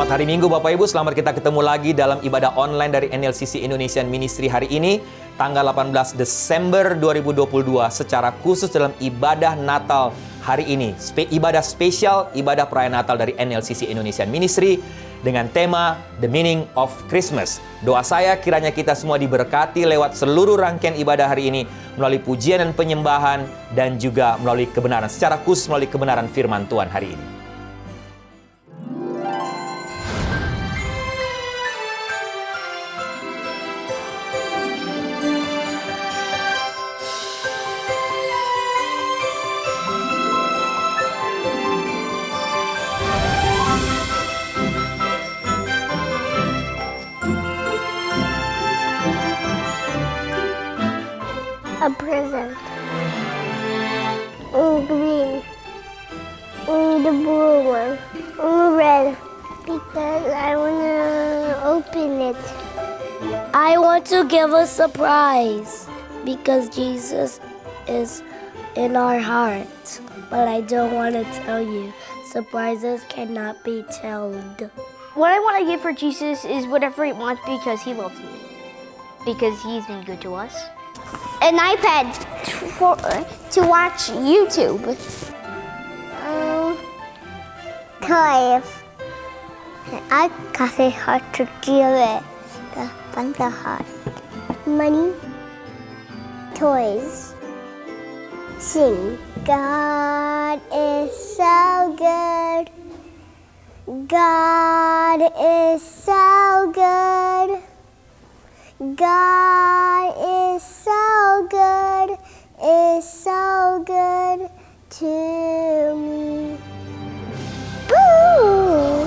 Selamat hari Minggu Bapak Ibu, selamat kita ketemu lagi dalam ibadah online dari NLCC Indonesian Ministry hari ini, tanggal 18 Desember 2022, secara khusus dalam ibadah Natal hari ini. Ibadah spesial, ibadah perayaan Natal dari NLCC Indonesian Ministry dengan tema The Meaning of Christmas. Doa saya kiranya kita semua diberkati lewat seluruh rangkaian ibadah hari ini, melalui pujian dan penyembahan, dan juga melalui kebenaran, secara khusus melalui kebenaran firman Tuhan hari ini. A present. Green. The blue one. Red. Because I want to open it. I want to give a surprise because Jesus is in our hearts. But I don't want to tell you. Surprises cannot be told. What I want to give for Jesus is whatever he wants because he loves me. Because he's been good to us. An iPad to watch YouTube. Toys. I kasih heart to give it. The heart. Money. Toys. Sing. God is so good. God is so good. God is so good to me. Boo!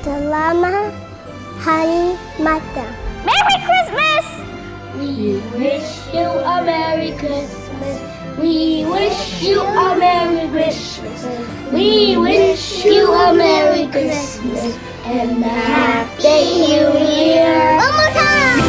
Selamat Hari Natal. Merry Christmas! We wish you a Merry Christmas. We wish you a Merry Christmas. We wish you a Merry Christmas and a Happy New Year. One more time!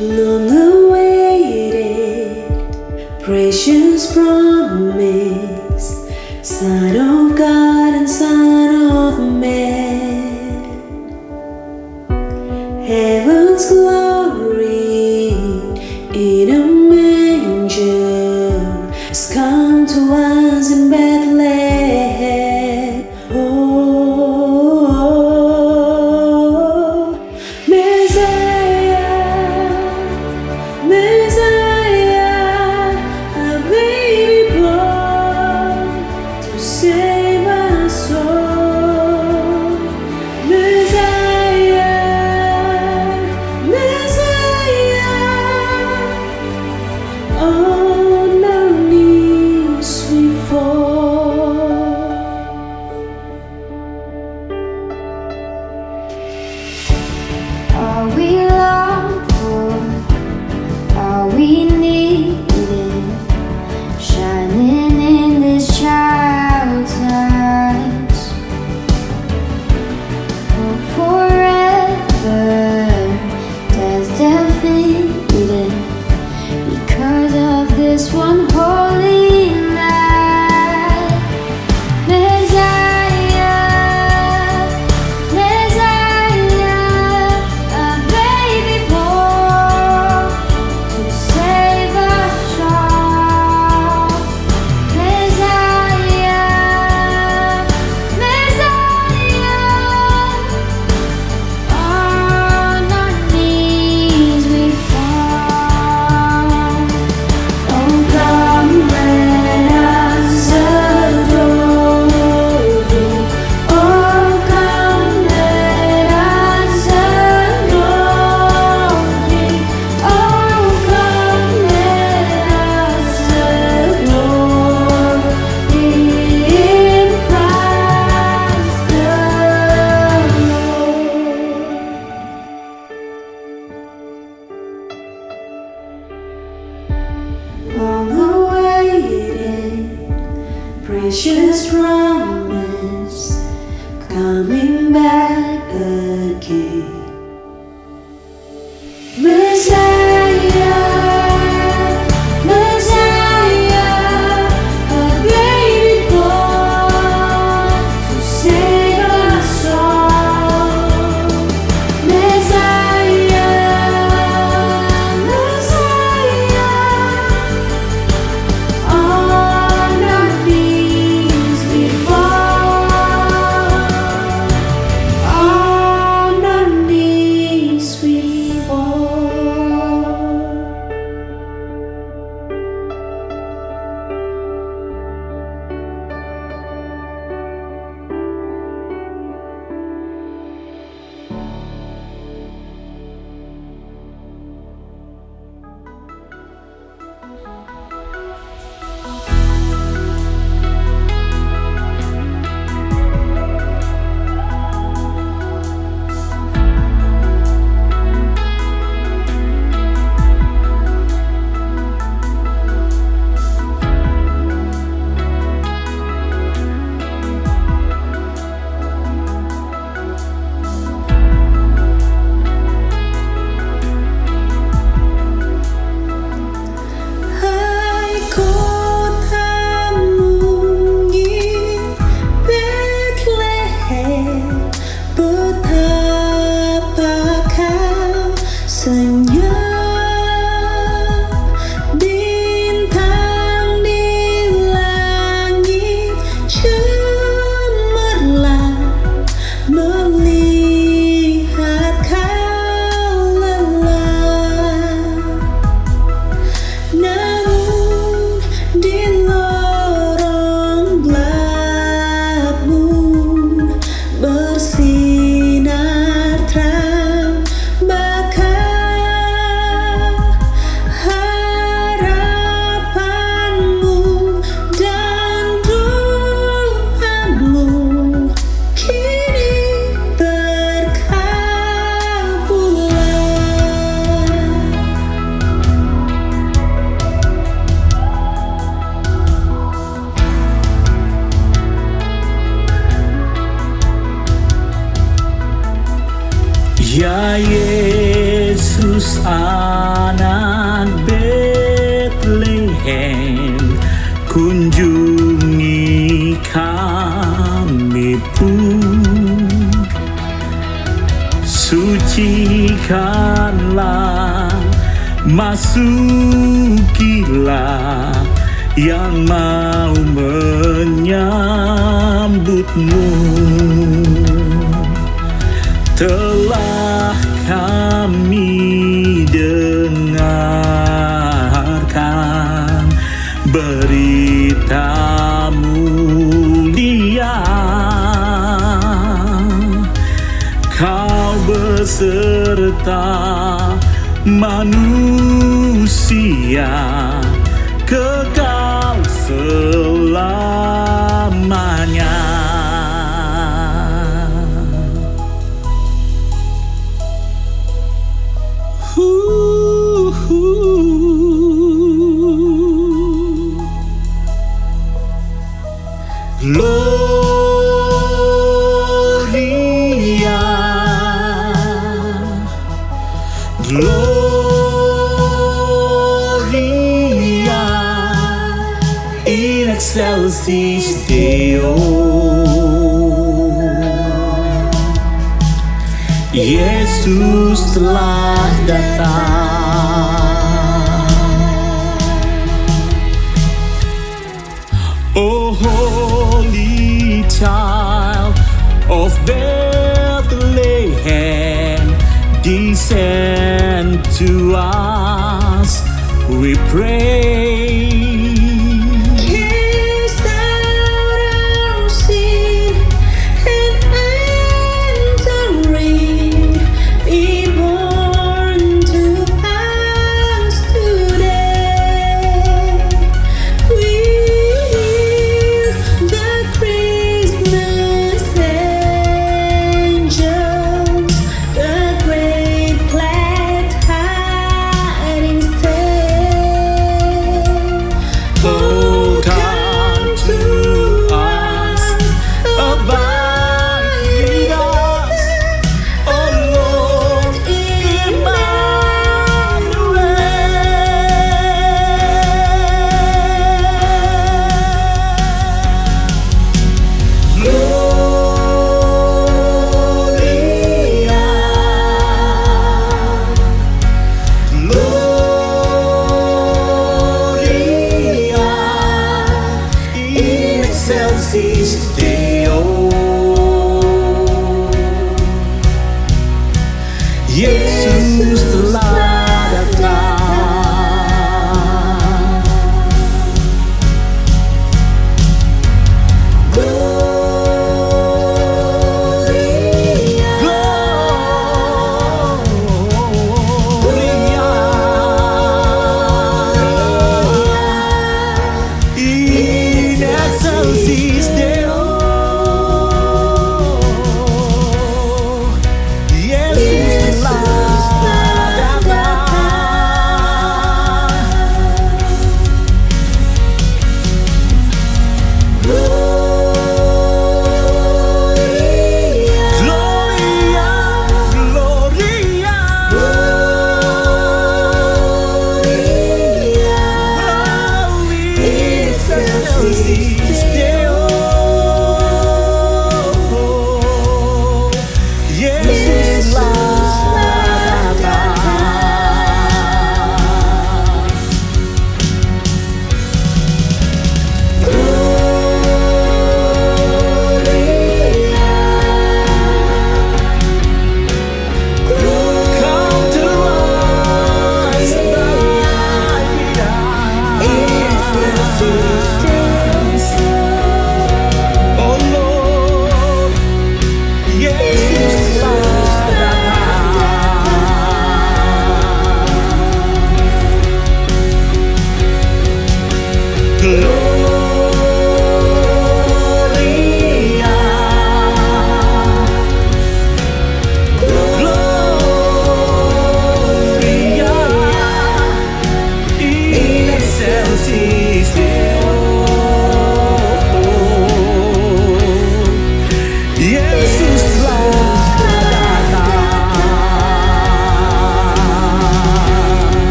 Long awaited, precious promise, Son of God and Son of Man, heaven's glory in a manger has come to us in Bethlehem. Oh, Messiah, a baby born to save our soul. Messiah, on our knees we fall. Are we longed for? Are we needed? Shining in this child's eyes. Oh, forever death defeated because of this one holy night. precious promise coming back again. Messiah, Messiah, a baby born to save us all. Messiah, Messiah, on our knees we fall. On our knees we fall. Hai kotamu Bethlehem, betapa kau senyap. Bintang di langit cemerlang melihat kau lelah. Namun di lorong gelapmu bersinar terang bakal harapanmu dan doamu kini terkabulkan. Ya Yesus anak Bethlehem, kunjungi kami pun, sucikanlah, masukilah yang mau menyambutmu. Telah kami dengarkan berita mulia, kau beserta manusia kekal selamanya. Gloria, Gloria in excelsis Deo. Yesus telah datang. Oh holy child of Bethlehem, descend to us, we pray. Cast out our sin and enter in. Be born to us today. We hear the Christmas angels, the great glad tidings tell. excelsis Deo. Yesus telah datang.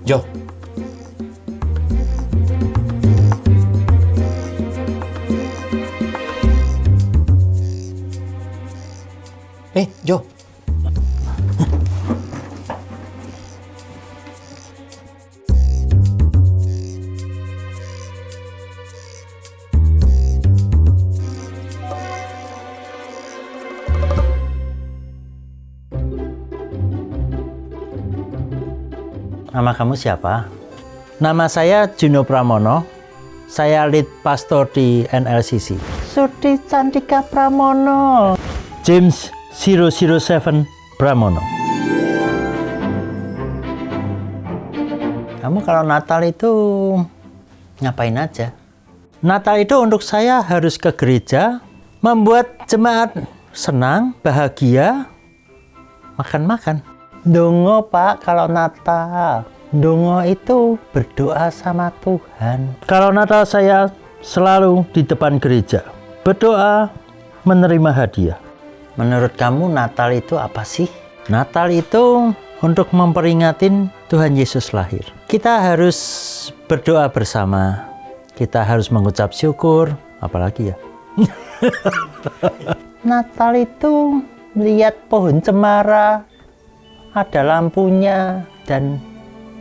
Jo. Jo. Nama kamu siapa? Nama saya Juno Pramono. Saya lead pastor di NLCC. Sudi Candika Pramono. James 007 Pramono. Kamu kalau Natal itu ngapain aja? Natal itu untuk saya harus ke gereja, membuat jemaat senang, bahagia, makan-makan. Dongo Pak, kalau Natal. Dongo itu berdoa sama Tuhan. Kalau Natal saya selalu di depan gereja. Berdoa, menerima hadiah. Menurut kamu Natal itu apa sih? Natal itu untuk memperingatin Tuhan Yesus lahir. Kita harus berdoa bersama. Kita harus mengucap syukur. Apalagi ya? Natal itu lihat pohon cemara, ada lampunya, dan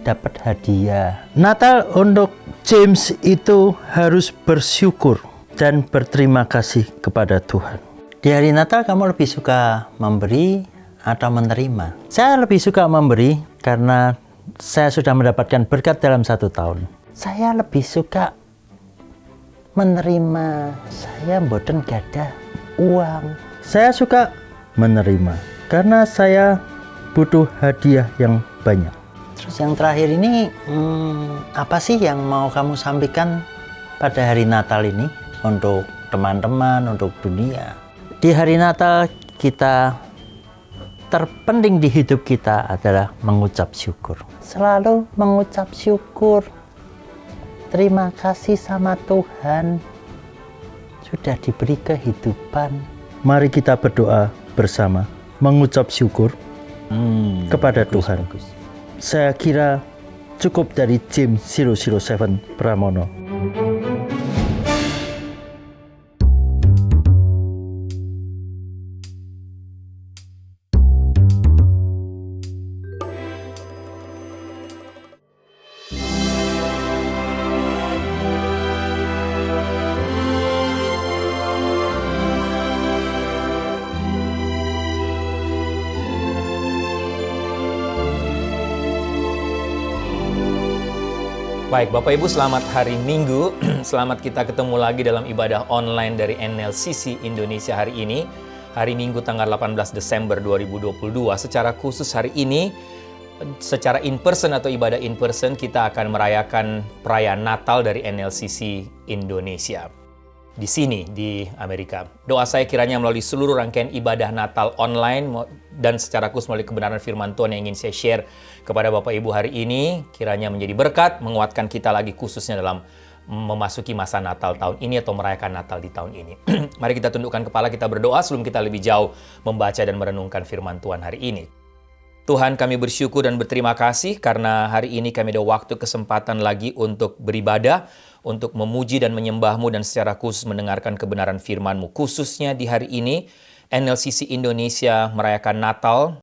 dapat hadiah. Natal untuk James itu harus bersyukur dan berterima kasih kepada Tuhan. Di hari Natal kamu lebih suka memberi atau menerima? Saya lebih suka memberi karena saya sudah mendapatkan berkat dalam 1 tahun. Saya lebih suka menerima. Saya mboten gadah uang. Saya suka menerima. Karena saya butuh hadiah yang banyak. Terus yang terakhir ini, apa sih yang mau kamu sampaikan pada hari Natal ini? Untuk teman-teman, untuk dunia. Di hari Natal kita terpenting di hidup kita adalah mengucap syukur. Selalu mengucap syukur. Terima kasih sama Tuhan. Sudah diberi kehidupan. Mari kita berdoa bersama. Mengucap syukur kepada Tuhan. Saya kira cukup dari James 007 Pramono. Baik, Bapak Ibu, selamat hari Minggu. Selamat kita ketemu lagi dalam ibadah online dari NLCC Indonesia hari ini. Hari Minggu tanggal 18 Desember 2022. Secara khusus hari ini, secara in-person atau ibadah in-person, kita akan merayakan perayaan Natal dari NLCC Indonesia. Di sini, di Amerika. Doa saya kiranya melalui seluruh rangkaian ibadah Natal online dan secara khusus melalui kebenaran firman Tuhan yang ingin saya share kepada Bapak Ibu hari ini, kiranya menjadi berkat, menguatkan kita lagi khususnya dalam memasuki masa Natal tahun ini atau merayakan Natal di tahun ini. Mari kita tundukkan kepala, kita berdoa sebelum kita lebih jauh membaca dan merenungkan firman Tuhan hari ini. Tuhan, kami bersyukur dan berterima kasih karena hari ini kami ada waktu kesempatan lagi untuk beribadah, untuk memuji dan menyembah-Mu dan secara khusus mendengarkan kebenaran firman-Mu. Khususnya di hari ini, NLCC Indonesia merayakan Natal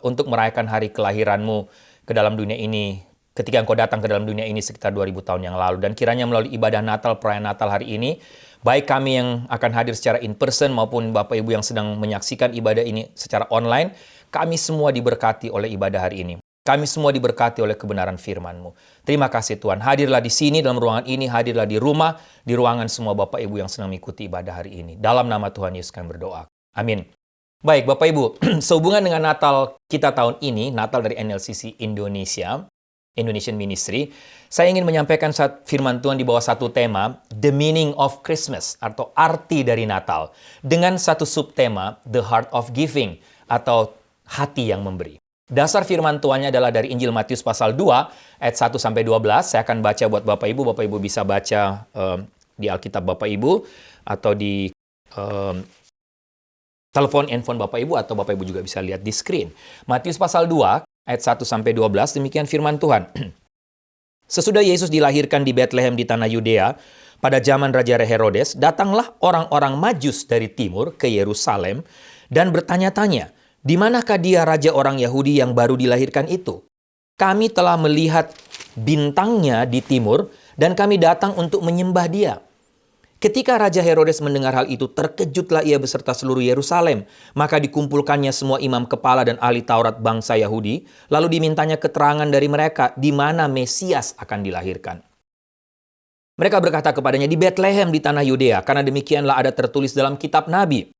untuk merayakan hari kelahiran-Mu ke dalam dunia ini, ketika Engkau datang ke dalam dunia ini sekitar 2000 tahun yang lalu. Dan kiranya melalui ibadah Natal, perayaan Natal hari ini, baik kami yang akan hadir secara in-person maupun Bapak Ibu yang sedang menyaksikan ibadah ini secara online, kami semua diberkati oleh ibadah hari ini. Kami semua diberkati oleh kebenaran firman-Mu. Terima kasih Tuhan. Hadirlah di sini, dalam ruangan ini, hadirlah di rumah, di ruangan semua Bapak Ibu yang sedang mengikuti ibadah hari ini. Dalam nama Tuhan Yesus kami berdoa. Amin. Baik Bapak Ibu, sehubungan dengan Natal kita tahun ini, Natal dari NLCC Indonesia, Indonesian Ministry, saya ingin menyampaikan firman Tuhan di bawah satu tema, The Meaning of Christmas, atau arti dari Natal, dengan satu subtema, The Heart of Giving, atau hati yang memberi. Dasar firman Tuhannya adalah dari Injil Matius pasal 2, ayat 1-12. Saya akan baca buat Bapak Ibu bisa baca di Alkitab Bapak Ibu, atau di telepon handphone Bapak Ibu, atau Bapak Ibu juga bisa lihat di screen. Matius pasal 2, ayat 1-12, demikian firman Tuhan. Sesudah Yesus dilahirkan di Bethlehem di tanah Yudea, pada zaman Raja Herodes, datanglah orang-orang Majus dari timur ke Yerusalem dan bertanya-tanya, di manakah dia raja orang Yahudi yang baru dilahirkan itu? Kami telah melihat bintangnya di timur dan kami datang untuk menyembah dia. Ketika Raja Herodes mendengar hal itu, terkejutlah ia beserta seluruh Yerusalem. Maka dikumpulkannya semua imam kepala dan ahli Taurat bangsa Yahudi, lalu dimintanya keterangan dari mereka di mana Mesias akan dilahirkan. Mereka berkata kepadanya, di Bethlehem di tanah Yudea, karena demikianlah ada tertulis dalam kitab Nabi.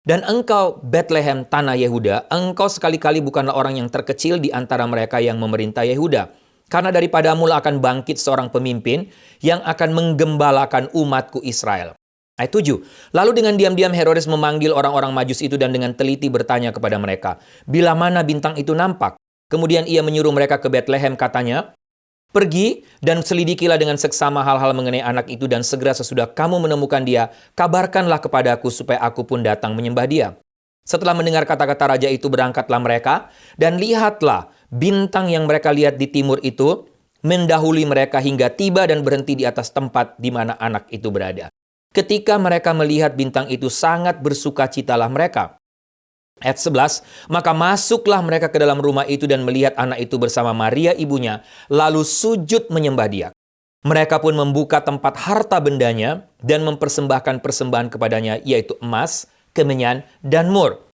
Dan engkau, Bethlehem, tanah Yehuda, engkau sekali-kali bukanlah orang yang terkecil di antara mereka yang memerintah Yehuda. Karena daripadamu akan bangkit seorang pemimpin yang akan menggembalakan umatku Israel. Ayat 7. Lalu dengan diam-diam Herodes memanggil orang-orang Majus itu dan dengan teliti bertanya kepada mereka, bila mana bintang itu nampak? Kemudian ia menyuruh mereka ke Bethlehem, katanya, pergi dan selidikilah dengan seksama hal-hal mengenai anak itu dan segera sesudah kamu menemukan dia, kabarkanlah kepadaku supaya aku pun datang menyembah dia. Setelah mendengar kata-kata raja itu berangkatlah mereka dan lihatlah bintang yang mereka lihat di timur itu mendahului mereka hingga tiba dan berhenti di atas tempat di mana anak itu berada. Ketika mereka melihat bintang itu sangat bersukacitalah mereka. Ayat 11, maka masuklah mereka ke dalam rumah itu dan melihat anak itu bersama Maria ibunya, lalu sujud menyembah dia. Mereka pun membuka tempat harta bendanya dan mempersembahkan persembahan kepadanya, yaitu emas, kemenyan, dan mur.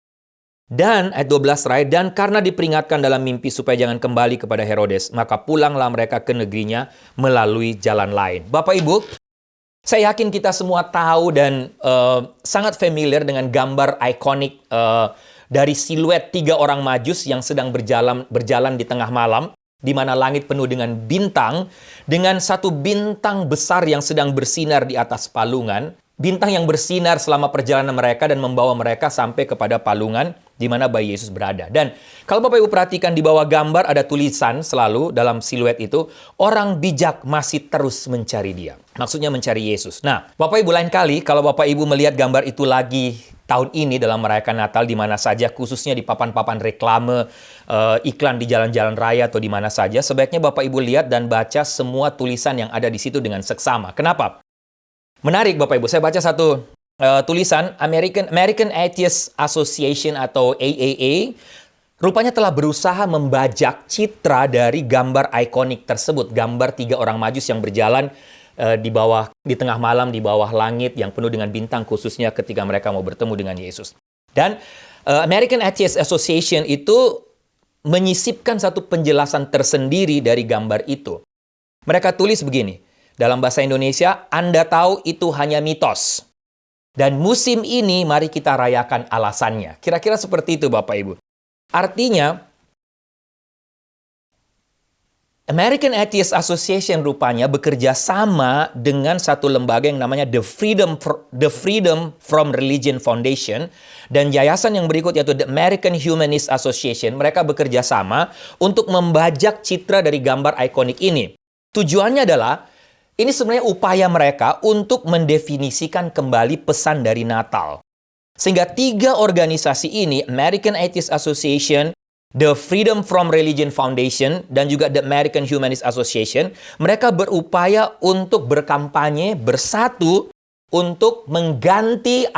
Dan ayat 12 terakhir, dan karena diperingatkan dalam mimpi supaya jangan kembali kepada Herodes, maka pulanglah mereka ke negerinya melalui jalan lain. Bapak Ibu, Saya yakin kita semua tahu dan sangat familiar dengan gambar ikonik dari siluet 3 orang Majus yang sedang berjalan di tengah malam, di mana langit penuh dengan bintang, dengan satu bintang besar yang sedang bersinar di atas palungan. Bintang yang bersinar selama perjalanan mereka dan membawa mereka sampai kepada palungan di mana bayi Yesus berada. Dan kalau Bapak Ibu perhatikan di bawah gambar ada tulisan selalu dalam siluet itu, orang bijak masih terus mencari dia. Maksudnya mencari Yesus. Nah, Bapak Ibu lain kali kalau Bapak Ibu melihat gambar itu lagi tahun ini dalam merayakan Natal di mana saja, khususnya di papan-papan reklame, iklan di jalan-jalan raya atau di mana saja, sebaiknya Bapak Ibu lihat dan baca semua tulisan yang ada di situ dengan seksama. Kenapa? Menarik Bapak Ibu, saya baca satu tulisan American Atheist Association atau AAA rupanya telah berusaha membajak citra dari gambar ikonik tersebut, gambar 3 orang Majus yang berjalan di tengah malam di bawah langit yang penuh dengan bintang, khususnya ketika mereka mau bertemu dengan Yesus. Dan American Atheist Association itu menyisipkan satu penjelasan tersendiri dari gambar itu. Mereka tulis begini, dalam bahasa Indonesia, Anda tahu itu hanya mitos. Dan musim ini mari kita rayakan alasannya. Kira-kira seperti itu Bapak Ibu. Artinya, American Atheist Association rupanya bekerja sama dengan satu lembaga yang namanya The Freedom from Religion Foundation dan yayasan yang berikut yaitu The American Humanist Association. Mereka bekerja sama untuk membajak citra dari gambar ikonik ini. Tujuannya adalah ini sebenarnya upaya mereka untuk mendefinisikan kembali pesan dari Natal. Sehingga 3 organisasi ini, American Atheist Association, The Freedom from Religion Foundation, dan juga The American Humanist Association, mereka berupaya untuk berkampanye bersatu untuk mengganti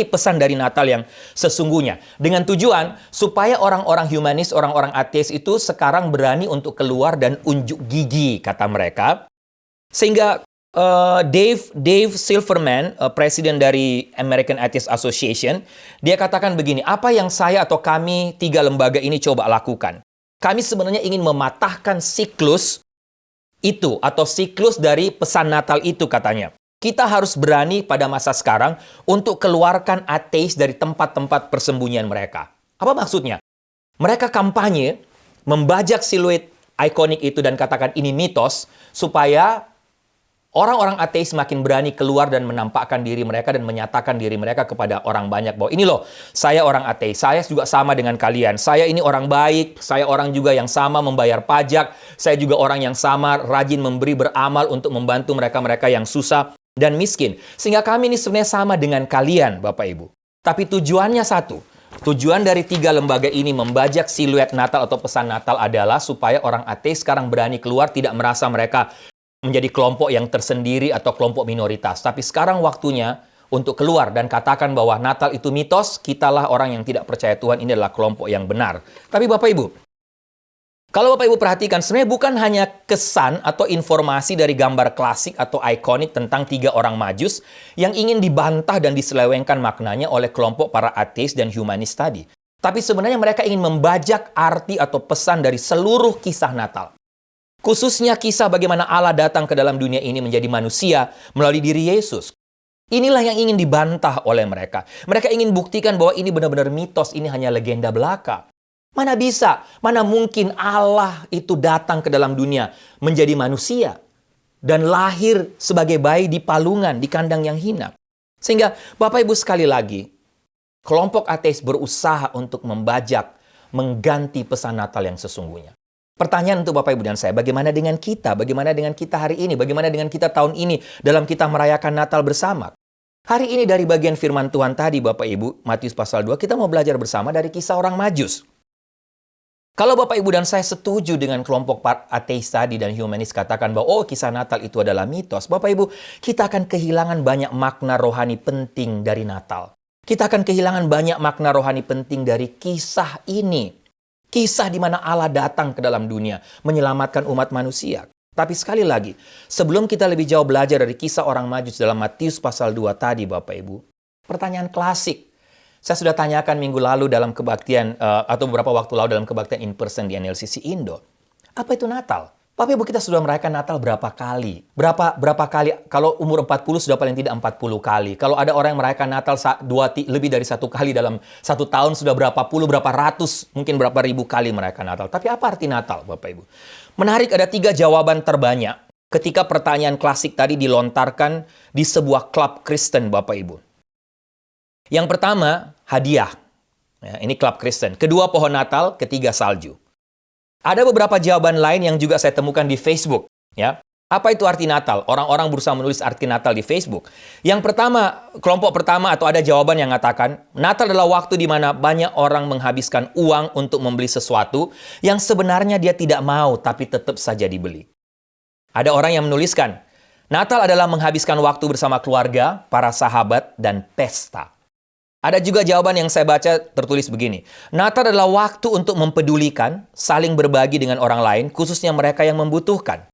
pesan dari Natal yang sesungguhnya. Dengan tujuan supaya orang-orang humanis, orang-orang ateis itu sekarang berani untuk keluar dan unjuk gigi, kata mereka. Sehingga Dave Silverman, presiden dari American Atheist Association, dia katakan begini, apa yang saya atau kami 3 lembaga ini coba lakukan? Kami sebenarnya ingin mematahkan siklus itu atau siklus dari pesan Natal itu, katanya. Kita harus berani pada masa sekarang untuk keluarkan ateis dari tempat-tempat persembunyian mereka. Apa maksudnya? Mereka kampanye, membajak siluet ikonik itu dan katakan ini mitos, supaya orang-orang ateis makin berani keluar dan menampakkan diri mereka dan menyatakan diri mereka kepada orang banyak bahwa ini loh, saya orang ateis, saya juga sama dengan kalian, saya ini orang baik, saya orang juga yang sama membayar pajak, saya juga orang yang sama rajin memberi beramal untuk membantu mereka-mereka yang susah dan miskin. Sehingga kami ini sebenarnya sama dengan kalian, Bapak Ibu. Tapi tujuannya satu. Tujuan dari 3 lembaga ini membajak siluet Natal atau pesan Natal adalah supaya orang ateis sekarang berani keluar, tidak merasa mereka menjadi kelompok yang tersendiri atau kelompok minoritas. Tapi sekarang waktunya untuk keluar dan katakan bahwa Natal itu mitos, kitalah orang yang tidak percaya Tuhan, ini adalah kelompok yang benar. Tapi Bapak Ibu, kalau Bapak Ibu perhatikan, sebenarnya bukan hanya kesan atau informasi dari gambar klasik atau ikonik tentang 3 orang Majus yang ingin dibantah dan diselewengkan maknanya oleh kelompok para ateis dan humanis tadi. Tapi sebenarnya mereka ingin membajak arti atau pesan dari seluruh kisah Natal. Khususnya kisah bagaimana Allah datang ke dalam dunia ini menjadi manusia melalui diri Yesus. Inilah yang ingin dibantah oleh mereka. Mereka ingin buktikan bahwa ini benar-benar mitos, ini hanya legenda belaka. Mana bisa, mana mungkin Allah itu datang ke dalam dunia menjadi manusia dan lahir sebagai bayi di palungan, di kandang yang hina. Sehingga Bapak Ibu sekali lagi, kelompok ateis berusaha untuk membajak, mengganti pesan Natal yang sesungguhnya. Pertanyaan untuk Bapak Ibu dan saya, bagaimana dengan kita? Bagaimana dengan kita hari ini? Bagaimana dengan kita tahun ini dalam kita merayakan Natal bersama? Hari ini dari bagian firman Tuhan tadi Bapak Ibu, Matius pasal 2, kita mau belajar bersama dari kisah orang Majus. Kalau Bapak Ibu dan saya setuju dengan kelompok ateis tadi dan humanis katakan bahwa kisah Natal itu adalah mitos, Bapak Ibu, kita akan kehilangan banyak makna rohani penting dari Natal. Kita akan kehilangan banyak makna rohani penting dari kisah ini. Kisah di mana Allah datang ke dalam dunia, menyelamatkan umat manusia. Tapi sekali lagi, sebelum kita lebih jauh belajar dari kisah orang Majus dalam Matius pasal 2 tadi Bapak Ibu, pertanyaan klasik. Saya sudah tanyakan minggu lalu dalam kebaktian, atau beberapa waktu lalu dalam kebaktian in person di NLCC Indo. Apa itu Natal? Bapak Ibu, kita sudah merayakan Natal berapa kali? Berapa kali? Kalau umur 40 sudah paling tidak 40 kali. Kalau ada orang yang merayakan Natal lebih dari satu kali dalam satu tahun, sudah berapa puluh, berapa ratus, mungkin berapa ribu kali merayakan Natal. Tapi apa arti Natal, Bapak Ibu? Menarik, ada 3 jawaban terbanyak ketika pertanyaan klasik tadi dilontarkan di sebuah klub Kristen, Bapak Ibu. Yang pertama, hadiah. Ya, ini klub Kristen. Kedua, pohon Natal. Ketiga, salju. Ada beberapa jawaban lain yang juga saya temukan di Facebook. Ya, apa itu arti Natal? Orang-orang berusaha menulis arti Natal di Facebook. Yang pertama, kelompok pertama atau ada jawaban yang mengatakan, Natal adalah waktu di mana banyak orang menghabiskan uang untuk membeli sesuatu yang sebenarnya dia tidak mau tapi tetap saja dibeli. Ada orang yang menuliskan, Natal adalah menghabiskan waktu bersama keluarga, para sahabat, dan pesta. Ada juga jawaban yang saya baca tertulis begini. Natal adalah waktu untuk mempedulikan, saling berbagi dengan orang lain, khususnya mereka yang membutuhkan.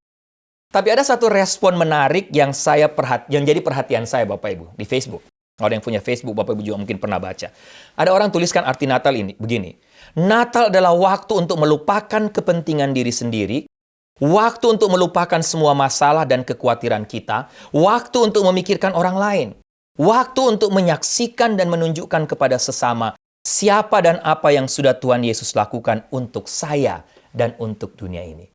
Tapi ada satu respon menarik yang jadi perhatian saya, Bapak Ibu, di Facebook. Kalau yang punya Facebook, Bapak Ibu juga mungkin pernah baca. Ada orang tuliskan arti Natal ini begini. Natal adalah waktu untuk melupakan kepentingan diri sendiri, waktu untuk melupakan semua masalah dan kekhawatiran kita, waktu untuk memikirkan orang lain. Waktu untuk menyaksikan dan menunjukkan kepada sesama siapa dan apa yang sudah Tuhan Yesus lakukan untuk saya dan untuk dunia ini.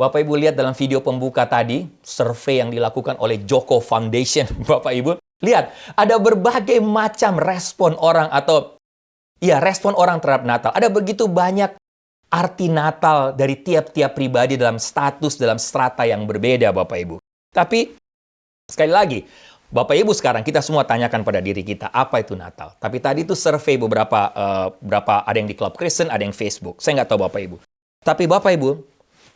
Bapak Ibu lihat dalam video pembuka tadi, survei yang dilakukan oleh Joko Foundation, Bapak Ibu. Lihat, ada berbagai macam respon orang respon orang terhadap Natal. Ada begitu banyak arti Natal dari tiap-tiap pribadi dalam status, dalam strata yang berbeda, Bapak Ibu. Tapi, sekali lagi, Bapak Ibu sekarang kita semua tanyakan pada diri kita, apa itu Natal? Tapi tadi itu survei beberapa ada yang di klub Kristen, ada yang Facebook. Saya nggak tahu Bapak Ibu. Tapi Bapak Ibu,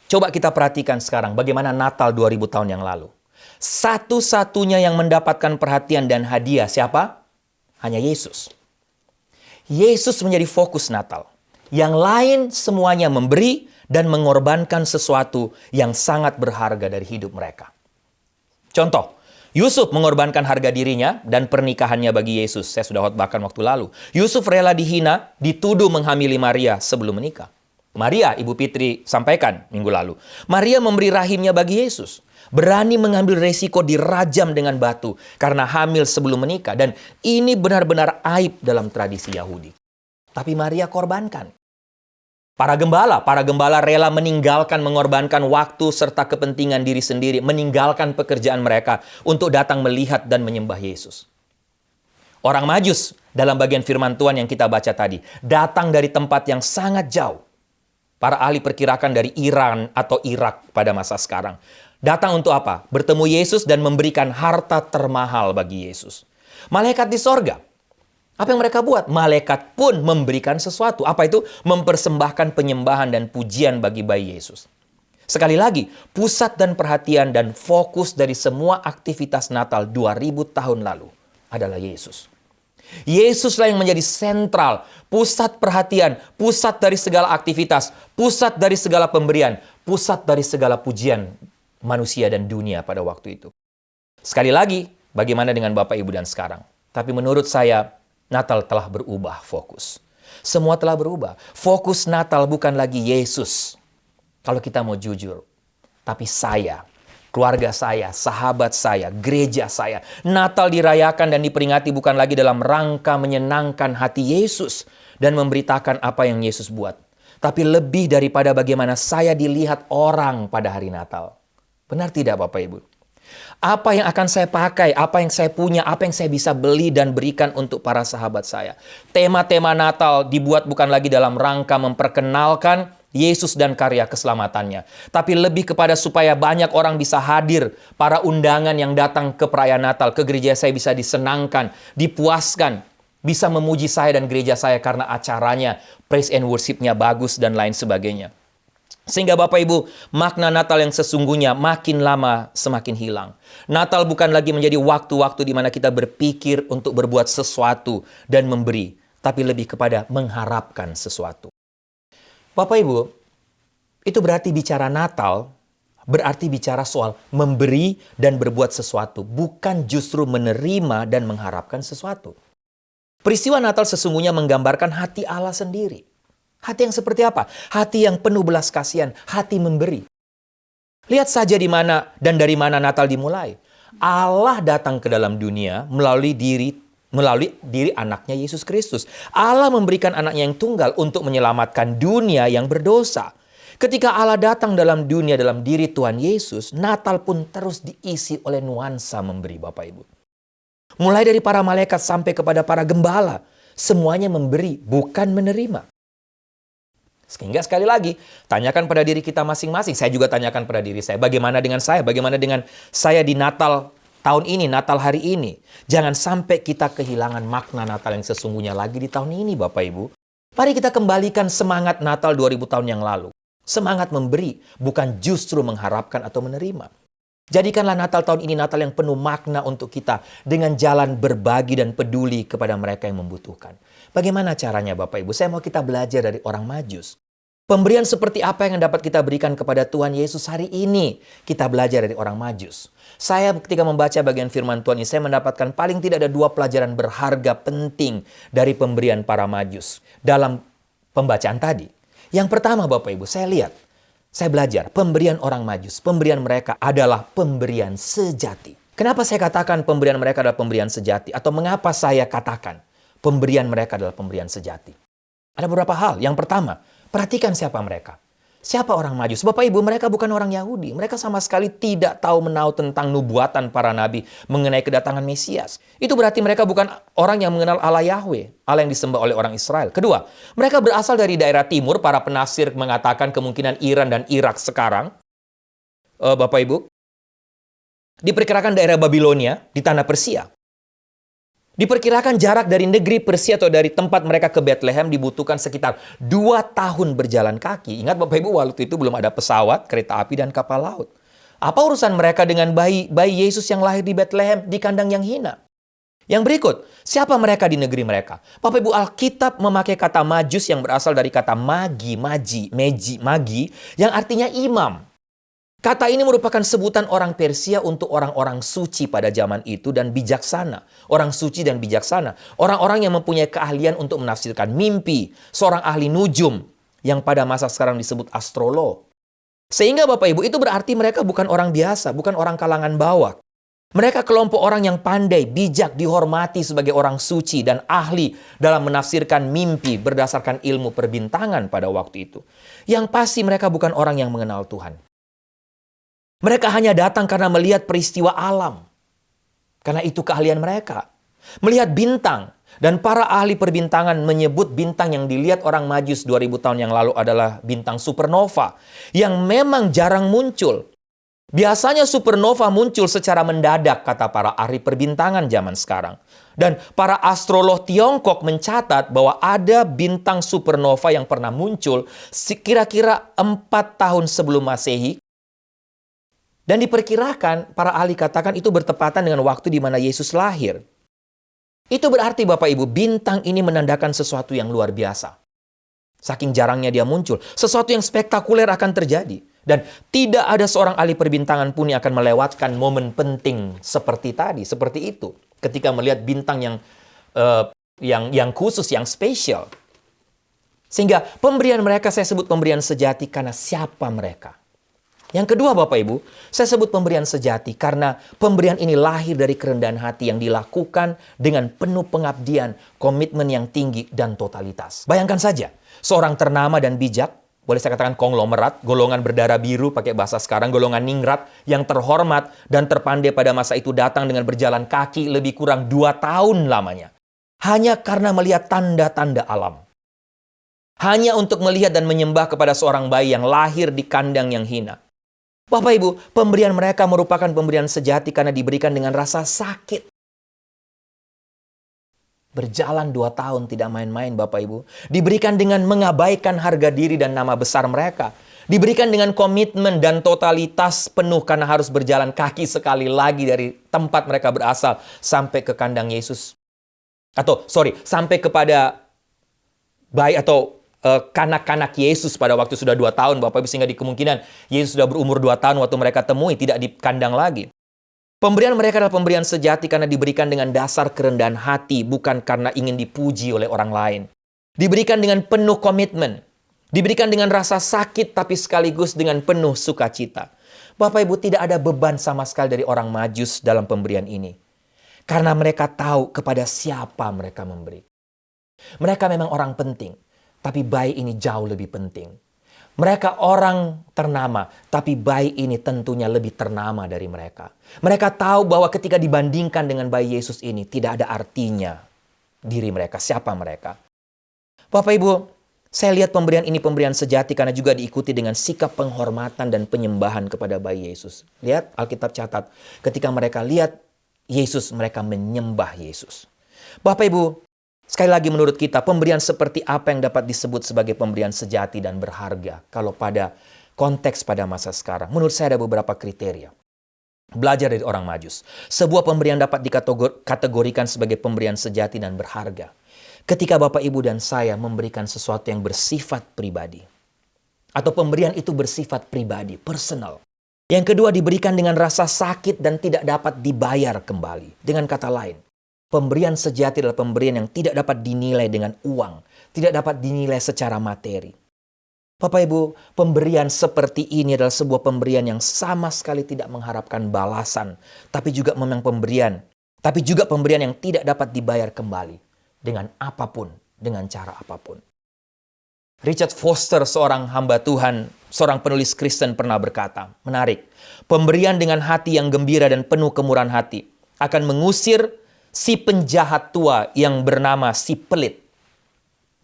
coba kita perhatikan sekarang bagaimana Natal 2000 tahun yang lalu. Satu-satunya yang mendapatkan perhatian dan hadiah siapa? Hanya Yesus. Yesus menjadi fokus Natal. Yang lain semuanya memberi dan mengorbankan sesuatu yang sangat berharga dari hidup mereka. Contoh, Yusuf mengorbankan harga dirinya dan pernikahannya bagi Yesus. Saya sudah khotbahkan waktu lalu. Yusuf rela dihina, dituduh menghamili Maria sebelum menikah. Maria, Ibu Fitri sampaikan minggu lalu. Maria memberi rahimnya bagi Yesus. Berani mengambil resiko dirajam dengan batu karena hamil sebelum menikah. Dan ini benar-benar aib dalam tradisi Yahudi. Tapi Maria korbankan. Para gembala rela mengorbankan waktu serta kepentingan diri sendiri, meninggalkan pekerjaan mereka untuk datang melihat dan menyembah Yesus. Orang Majus dalam bagian firman Tuhan yang kita baca tadi, datang dari tempat yang sangat jauh. Para ahli perkirakan dari Iran atau Irak pada masa sekarang. Datang untuk apa? Bertemu Yesus dan memberikan harta termahal bagi Yesus. Malaikat di sorga. Apa yang mereka buat? Malaikat pun memberikan sesuatu. Apa itu? Mempersembahkan penyembahan dan pujian bagi bayi Yesus. Sekali lagi, pusat dan perhatian dan fokus dari semua aktivitas Natal 2000 tahun lalu adalah Yesus. Yesuslah yang menjadi sentral, pusat perhatian, pusat dari segala aktivitas, pusat dari segala pemberian, pusat dari segala pujian manusia dan dunia pada waktu itu. Sekali lagi, bagaimana dengan Bapak Ibu dan sekarang? Tapi menurut saya, Natal telah berubah fokus. Semua telah berubah. Fokus Natal bukan lagi Yesus. Kalau kita mau jujur. Tapi saya, keluarga saya, sahabat saya, gereja saya. Natal dirayakan dan diperingati bukan lagi dalam rangka menyenangkan hati Yesus dan memberitakan apa yang Yesus buat. Tapi lebih daripada bagaimana saya dilihat orang pada hari Natal. Benar tidak Bapak Ibu? Apa yang akan saya pakai, apa yang saya punya, apa yang saya bisa beli dan berikan untuk para sahabat saya. Tema-tema Natal dibuat bukan lagi dalam rangka memperkenalkan Yesus dan karya keselamatannya. Tapi lebih kepada supaya banyak orang bisa hadir, para undangan yang datang ke perayaan Natal, ke gereja saya bisa disenangkan, dipuaskan, bisa memuji saya dan gereja saya karena acaranya, praise and worship-nya bagus dan lain sebagainya. Sehingga Bapak Ibu, makna Natal yang sesungguhnya makin lama semakin hilang. Natal bukan lagi menjadi waktu-waktu di mana kita berpikir untuk berbuat sesuatu dan memberi, tapi lebih kepada mengharapkan sesuatu. Bapak Ibu, itu berarti bicara Natal, berarti bicara soal memberi dan berbuat sesuatu, bukan justru menerima dan mengharapkan sesuatu. Peristiwa Natal sesungguhnya menggambarkan hati Allah sendiri. Hati yang seperti apa? Hati yang penuh belas kasihan, hati memberi. Lihat saja di mana dan dari mana Natal dimulai. Allah datang ke dalam dunia melalui diri anaknya Yesus Kristus. Allah memberikan anaknya yang tunggal untuk menyelamatkan dunia yang berdosa. Ketika Allah datang dalam dunia dalam diri Tuhan Yesus, Natal pun terus diisi oleh nuansa memberi, Bapak Ibu. Mulai dari para malaikat sampai kepada para gembala, semuanya memberi, bukan menerima. Sehingga sekali lagi, tanyakan pada diri kita masing-masing. Saya juga tanyakan pada diri saya, bagaimana dengan saya? Bagaimana dengan saya di Natal tahun ini, Natal hari ini? Jangan sampai kita kehilangan makna Natal yang sesungguhnya lagi di tahun ini, Bapak Ibu. Mari kita kembalikan semangat Natal 2000 tahun yang lalu. Semangat memberi, bukan justru mengharapkan atau menerima. Jadikanlah Natal tahun ini Natal yang penuh makna untuk kita dengan jalan berbagi dan peduli kepada mereka yang membutuhkan. Bagaimana caranya, Bapak Ibu? Saya mau kita belajar dari orang Majus. Pemberian seperti apa yang dapat kita berikan kepada Tuhan Yesus hari ini? Kita belajar dari orang Majus. Saya ketika membaca bagian firman Tuhan ini, saya mendapatkan paling tidak ada 2 pelajaran berharga penting dari pemberian para Majus dalam pembacaan tadi. Yang pertama, Bapak Ibu, saya belajar pemberian orang Majus. Pemberian mereka adalah pemberian sejati. Kenapa saya katakan pemberian mereka adalah pemberian sejati? Atau mengapa saya katakan pemberian mereka adalah pemberian sejati? Ada beberapa hal. Yang pertama, perhatikan siapa mereka. Siapa orang Majus? Bapak Ibu, mereka bukan orang Yahudi. Mereka sama sekali tidak tahu menau tentang nubuatan para nabi mengenai kedatangan Mesias. Itu berarti mereka bukan orang yang mengenal Allah Yahweh, Allah yang disembah oleh orang Israel. Kedua, mereka berasal dari daerah timur. Para penafsir mengatakan kemungkinan Iran dan Irak sekarang. Bapak Ibu, diperkirakan daerah Babilonia di tanah Persia. Diperkirakan jarak dari negeri Persia atau dari tempat mereka ke Bethlehem dibutuhkan sekitar 2 tahun berjalan kaki. Ingat Bapak Ibu, waktu itu belum ada pesawat, kereta api, dan kapal laut. Apa urusan mereka dengan bayi Yesus yang lahir di Bethlehem di kandang yang hina? Yang berikut, siapa mereka di negeri mereka? Bapak Ibu, Alkitab memakai kata Majus yang berasal dari kata magi, yang artinya imam. Kata ini merupakan sebutan orang Persia untuk orang-orang suci pada zaman itu dan bijaksana. Orang suci dan bijaksana. Orang-orang yang mempunyai keahlian untuk menafsirkan mimpi. Seorang ahli nujum yang pada masa sekarang disebut astrolog. Sehingga Bapak Ibu, itu berarti mereka bukan orang biasa, bukan orang kalangan bawah. Mereka kelompok orang yang pandai, bijak, dihormati sebagai orang suci dan ahli dalam menafsirkan mimpi berdasarkan ilmu perbintangan pada waktu itu. Yang pasti mereka bukan orang yang mengenal Tuhan. Mereka hanya datang karena melihat peristiwa alam. Karena itu keahlian mereka. Melihat bintang. Dan para ahli perbintangan menyebut bintang yang dilihat orang Majus 2000 tahun yang lalu adalah bintang supernova. Yang memang jarang muncul. Biasanya supernova muncul secara mendadak, kata para ahli perbintangan zaman sekarang. Dan para astrolog Tiongkok mencatat bahwa ada bintang supernova yang pernah muncul kira-kira 4 tahun sebelum Masehi. Dan diperkirakan, para ahli katakan itu bertepatan dengan waktu di mana Yesus lahir. Itu berarti Bapak Ibu, bintang ini menandakan sesuatu yang luar biasa. Saking jarangnya dia muncul, sesuatu yang spektakuler akan terjadi. Dan tidak ada seorang ahli perbintangan pun yang akan melewatkan momen penting seperti tadi, seperti itu. Ketika melihat bintang yang khusus, yang spesial. Sehingga pemberian mereka saya sebut pemberian sejati karena siapa mereka. Yang kedua Bapak Ibu, saya sebut pemberian sejati karena pemberian ini lahir dari kerendahan hati yang dilakukan dengan penuh pengabdian, komitmen yang tinggi, dan totalitas. Bayangkan saja, seorang ternama dan bijak, boleh saya katakan konglomerat, golongan berdarah biru pakai bahasa sekarang, golongan ningrat yang terhormat dan terpandai pada masa itu datang dengan berjalan kaki lebih kurang 2 tahun lamanya. Hanya karena melihat tanda-tanda alam. Hanya untuk melihat dan menyembah kepada seorang bayi yang lahir di kandang yang hina. Bapak Ibu, pemberian mereka merupakan pemberian sejati karena diberikan dengan rasa sakit. Berjalan 2 tahun tidak main-main Bapak Ibu. Diberikan dengan mengabaikan harga diri dan nama besar mereka. Diberikan dengan komitmen dan totalitas penuh karena harus berjalan kaki sekali lagi dari tempat mereka berasal sampai ke kandang Yesus. Sampai kepada bayi atau kanak-kanak Yesus pada waktu sudah 2 tahun Bapak Ibu, sehingga di kemungkinan Yesus sudah berumur 2 tahun waktu mereka temui, tidak di kandang lagi. Pemberian mereka adalah pemberian sejati karena diberikan dengan dasar kerendahan hati, bukan karena ingin dipuji oleh orang lain. Diberikan dengan penuh komitmen, diberikan dengan rasa sakit tapi sekaligus dengan penuh sukacita. Bapak Ibu, tidak ada beban sama sekali dari orang Majus dalam pemberian ini. Karena mereka tahu kepada siapa mereka memberi. Mereka memang orang penting, tapi bayi ini jauh lebih penting. Mereka orang ternama, tapi bayi ini tentunya lebih ternama dari mereka. Mereka tahu bahwa ketika dibandingkan dengan bayi Yesus ini, tidak ada artinya diri mereka, siapa mereka. Bapak Ibu, saya lihat pemberian ini pemberian sejati karena juga diikuti dengan sikap penghormatan dan penyembahan kepada bayi Yesus. Lihat, Alkitab catat, ketika mereka lihat Yesus, mereka menyembah Yesus. Bapak Ibu, sekali lagi menurut kita, pemberian seperti apa yang dapat disebut sebagai pemberian sejati dan berharga kalau pada konteks pada masa sekarang? Menurut saya ada beberapa kriteria. Belajar dari orang Majus. Sebuah pemberian dapat dikategorikan sebagai pemberian sejati dan berharga ketika Bapak, Ibu, dan saya memberikan sesuatu yang bersifat pribadi. Atau pemberian itu bersifat pribadi, personal. Yang kedua, diberikan dengan rasa sakit dan tidak dapat dibayar kembali. Dengan kata lain, pemberian sejati adalah pemberian yang tidak dapat dinilai dengan uang, tidak dapat dinilai secara materi. Bapak Ibu, pemberian seperti ini adalah sebuah pemberian yang sama sekali tidak mengharapkan balasan, tapi juga memang pemberian yang tidak dapat dibayar kembali dengan apapun, dengan cara apapun. Richard Foster, seorang hamba Tuhan, seorang penulis Kristen pernah berkata, menarik, pemberian dengan hati yang gembira dan penuh kemurahan hati akan mengusir si penjahat tua yang bernama si pelit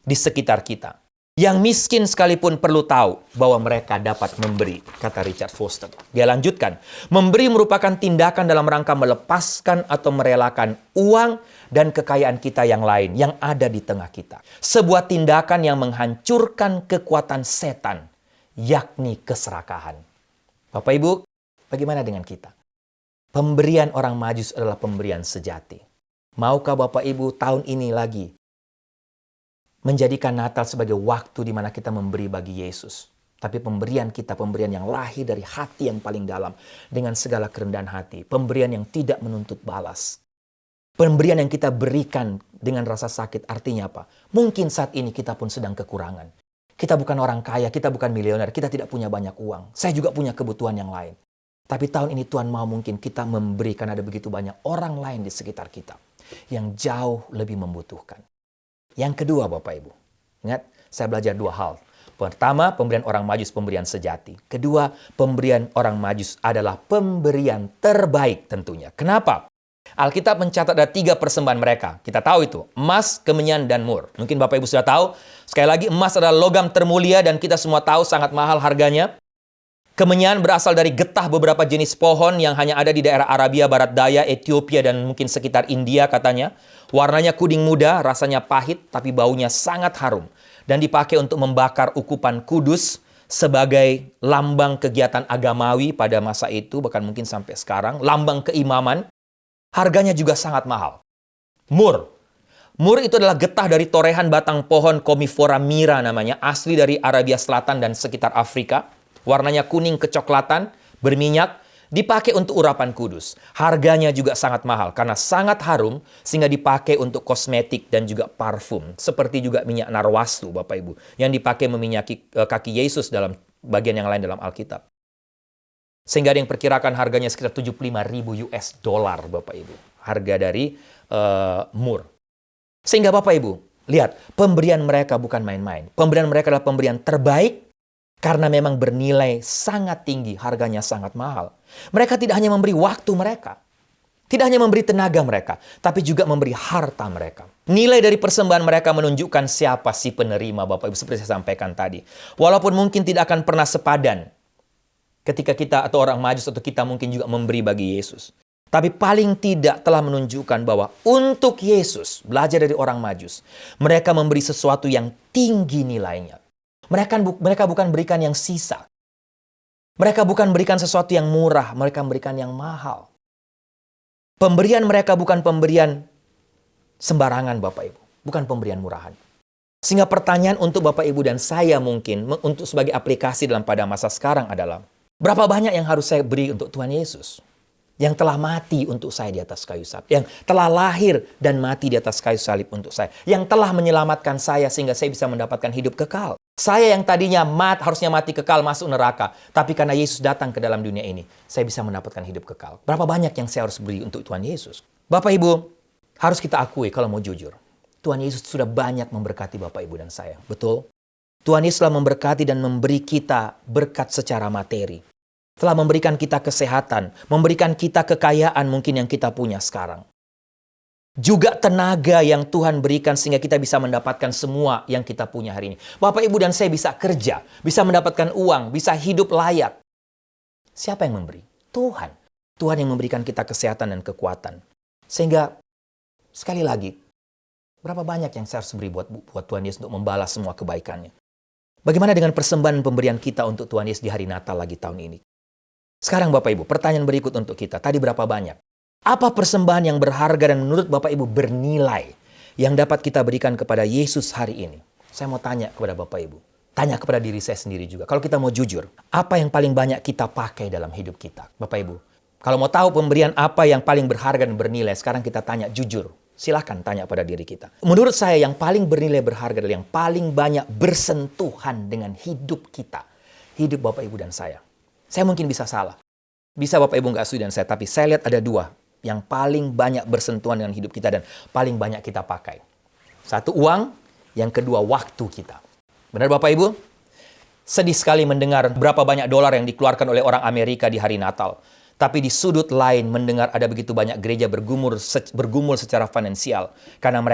di sekitar kita. Yang miskin sekalipun perlu tahu bahwa mereka dapat memberi, kata Richard Foster. Dia lanjutkan, memberi merupakan tindakan dalam rangka melepaskan atau merelakan uang dan kekayaan kita yang lain yang ada di tengah kita. Sebuah tindakan yang menghancurkan kekuatan setan, yakni keserakahan. Bapak Ibu, bagaimana dengan kita? Pemberian orang Majus adalah pemberian sejati. Maukah Bapak Ibu tahun ini lagi menjadikan Natal sebagai waktu di mana kita memberi bagi Yesus? Tapi pemberian kita, pemberian yang lahir dari hati yang paling dalam, dengan segala kerendahan hati. Pemberian yang tidak menuntut balas. Pemberian yang kita berikan dengan rasa sakit, artinya apa? Mungkin saat ini kita pun sedang kekurangan. Kita bukan orang kaya, kita bukan milioner, kita tidak punya banyak uang. Saya juga punya kebutuhan yang lain. Tapi tahun ini Tuhan mau mungkin kita memberi karena ada begitu banyak orang lain di sekitar kita yang jauh lebih membutuhkan. Yang kedua, Bapak Ibu, ingat, saya belajar dua hal. Pertama, pemberian orang Majus, pemberian sejati. Kedua, pemberian orang Majus adalah pemberian terbaik tentunya. Kenapa? Alkitab mencatat ada 3 persembahan mereka. Kita tahu itu, emas, kemenyan, dan mur. Mungkin Bapak Ibu sudah tahu. Sekali lagi, emas adalah logam termulia dan kita semua tahu sangat mahal harganya. Kemenyan berasal dari getah beberapa jenis pohon yang hanya ada di daerah Arabia Barat Daya, Ethiopia, dan mungkin sekitar India katanya. Warnanya kuning muda, rasanya pahit, tapi baunya sangat harum. Dan dipakai untuk membakar ukupan kudus sebagai lambang kegiatan agamawi pada masa itu, bahkan mungkin sampai sekarang, lambang keimaman. Harganya juga sangat mahal. Mur. Mur itu adalah getah dari torehan batang pohon Commiphora mira namanya, asli dari Arabia Selatan dan sekitar Afrika. Warnanya kuning kecoklatan, berminyak, dipakai untuk urapan kudus. Harganya juga sangat mahal karena sangat harum sehingga dipakai untuk kosmetik dan juga parfum. Seperti juga minyak narwastu, Bapak Ibu, yang dipakai meminyaki kaki Yesus dalam bagian yang lain dalam Alkitab. Sehingga ada yang perkirakan harganya sekitar 75.000 US dollar, Bapak Ibu. Harga dari mur. Sehingga Bapak Ibu, lihat, pemberian mereka bukan main-main. Pemberian mereka adalah pemberian terbaik karena memang bernilai sangat tinggi, harganya sangat mahal. Mereka tidak hanya memberi waktu mereka, tidak hanya memberi tenaga mereka, tapi juga memberi harta mereka. Nilai dari persembahan mereka menunjukkan siapa si penerima, Bapak Ibu, seperti saya sampaikan tadi. Walaupun mungkin tidak akan pernah sepadan ketika kita atau orang Majus atau kita mungkin juga memberi bagi Yesus. Tapi paling tidak telah menunjukkan bahwa untuk Yesus, belajar dari orang Majus, mereka memberi sesuatu yang tinggi nilainya. Mereka bukan berikan yang sisa. Mereka bukan berikan sesuatu yang murah, mereka berikan yang mahal. Pemberian mereka bukan pemberian sembarangan, Bapak Ibu. Bukan pemberian murahan. Sehingga pertanyaan untuk Bapak Ibu dan saya mungkin, untuk sebagai aplikasi dalam pada masa sekarang adalah, berapa banyak yang harus saya beri untuk Tuhan Yesus? yang telah mati untuk saya di atas kayu salib, yang telah lahir dan mati di atas kayu salib untuk saya, yang telah menyelamatkan saya sehingga saya bisa mendapatkan hidup kekal. Saya yang tadinya harusnya mati kekal masuk neraka, tapi karena Yesus datang ke dalam dunia ini, saya bisa mendapatkan hidup kekal. Berapa banyak yang saya harus beri untuk Tuhan Yesus? Bapak Ibu, harus kita akui kalau mau jujur, Tuhan Yesus sudah banyak memberkati Bapak Ibu dan saya. Betul? Tuhan Yesus telah memberkati dan memberi kita berkat secara materi. Telah memberikan kita kesehatan, memberikan kita kekayaan mungkin yang kita punya sekarang. Juga tenaga yang Tuhan berikan sehingga kita bisa mendapatkan semua yang kita punya hari ini. Bapak, Ibu, dan saya bisa kerja, bisa mendapatkan uang, bisa hidup layak. Siapa yang memberi? Tuhan. Tuhan yang memberikan kita kesehatan dan kekuatan. Sehingga, sekali lagi, berapa banyak yang saya harus beri buat Tuhan Yesus untuk membalas semua kebaikannya? Bagaimana dengan persembahan pemberian kita untuk Tuhan Yesus di hari Natal lagi tahun ini? Sekarang Bapak Ibu, pertanyaan berikut untuk kita. Tadi berapa banyak? Apa persembahan yang berharga dan menurut Bapak Ibu bernilai yang dapat kita berikan kepada Yesus hari ini? Saya mau tanya kepada Bapak Ibu. Tanya kepada diri saya sendiri juga. Kalau kita mau jujur, apa yang paling banyak kita pakai dalam hidup kita? Bapak Ibu, kalau mau tahu pemberian apa yang paling berharga dan bernilai, sekarang kita tanya jujur. Silakan tanya pada diri kita. Menurut saya yang paling bernilai berharga adalah yang paling banyak bersentuhan dengan hidup kita. Hidup Bapak Ibu dan saya. Saya mungkin bisa salah. Bisa Bapak Ibu nggak setuju dengan saya, tapi saya lihat ada dua yang paling banyak bersentuhan dengan hidup kita dan paling banyak kita pakai. Satu, uang. Yang kedua, waktu kita. Benar Bapak Ibu? Sedih sekali mendengar berapa banyak dolar yang dikeluarkan oleh orang Amerika di hari Natal. Tapi di sudut lain mendengar ada begitu banyak gereja bergumul secara finansial karena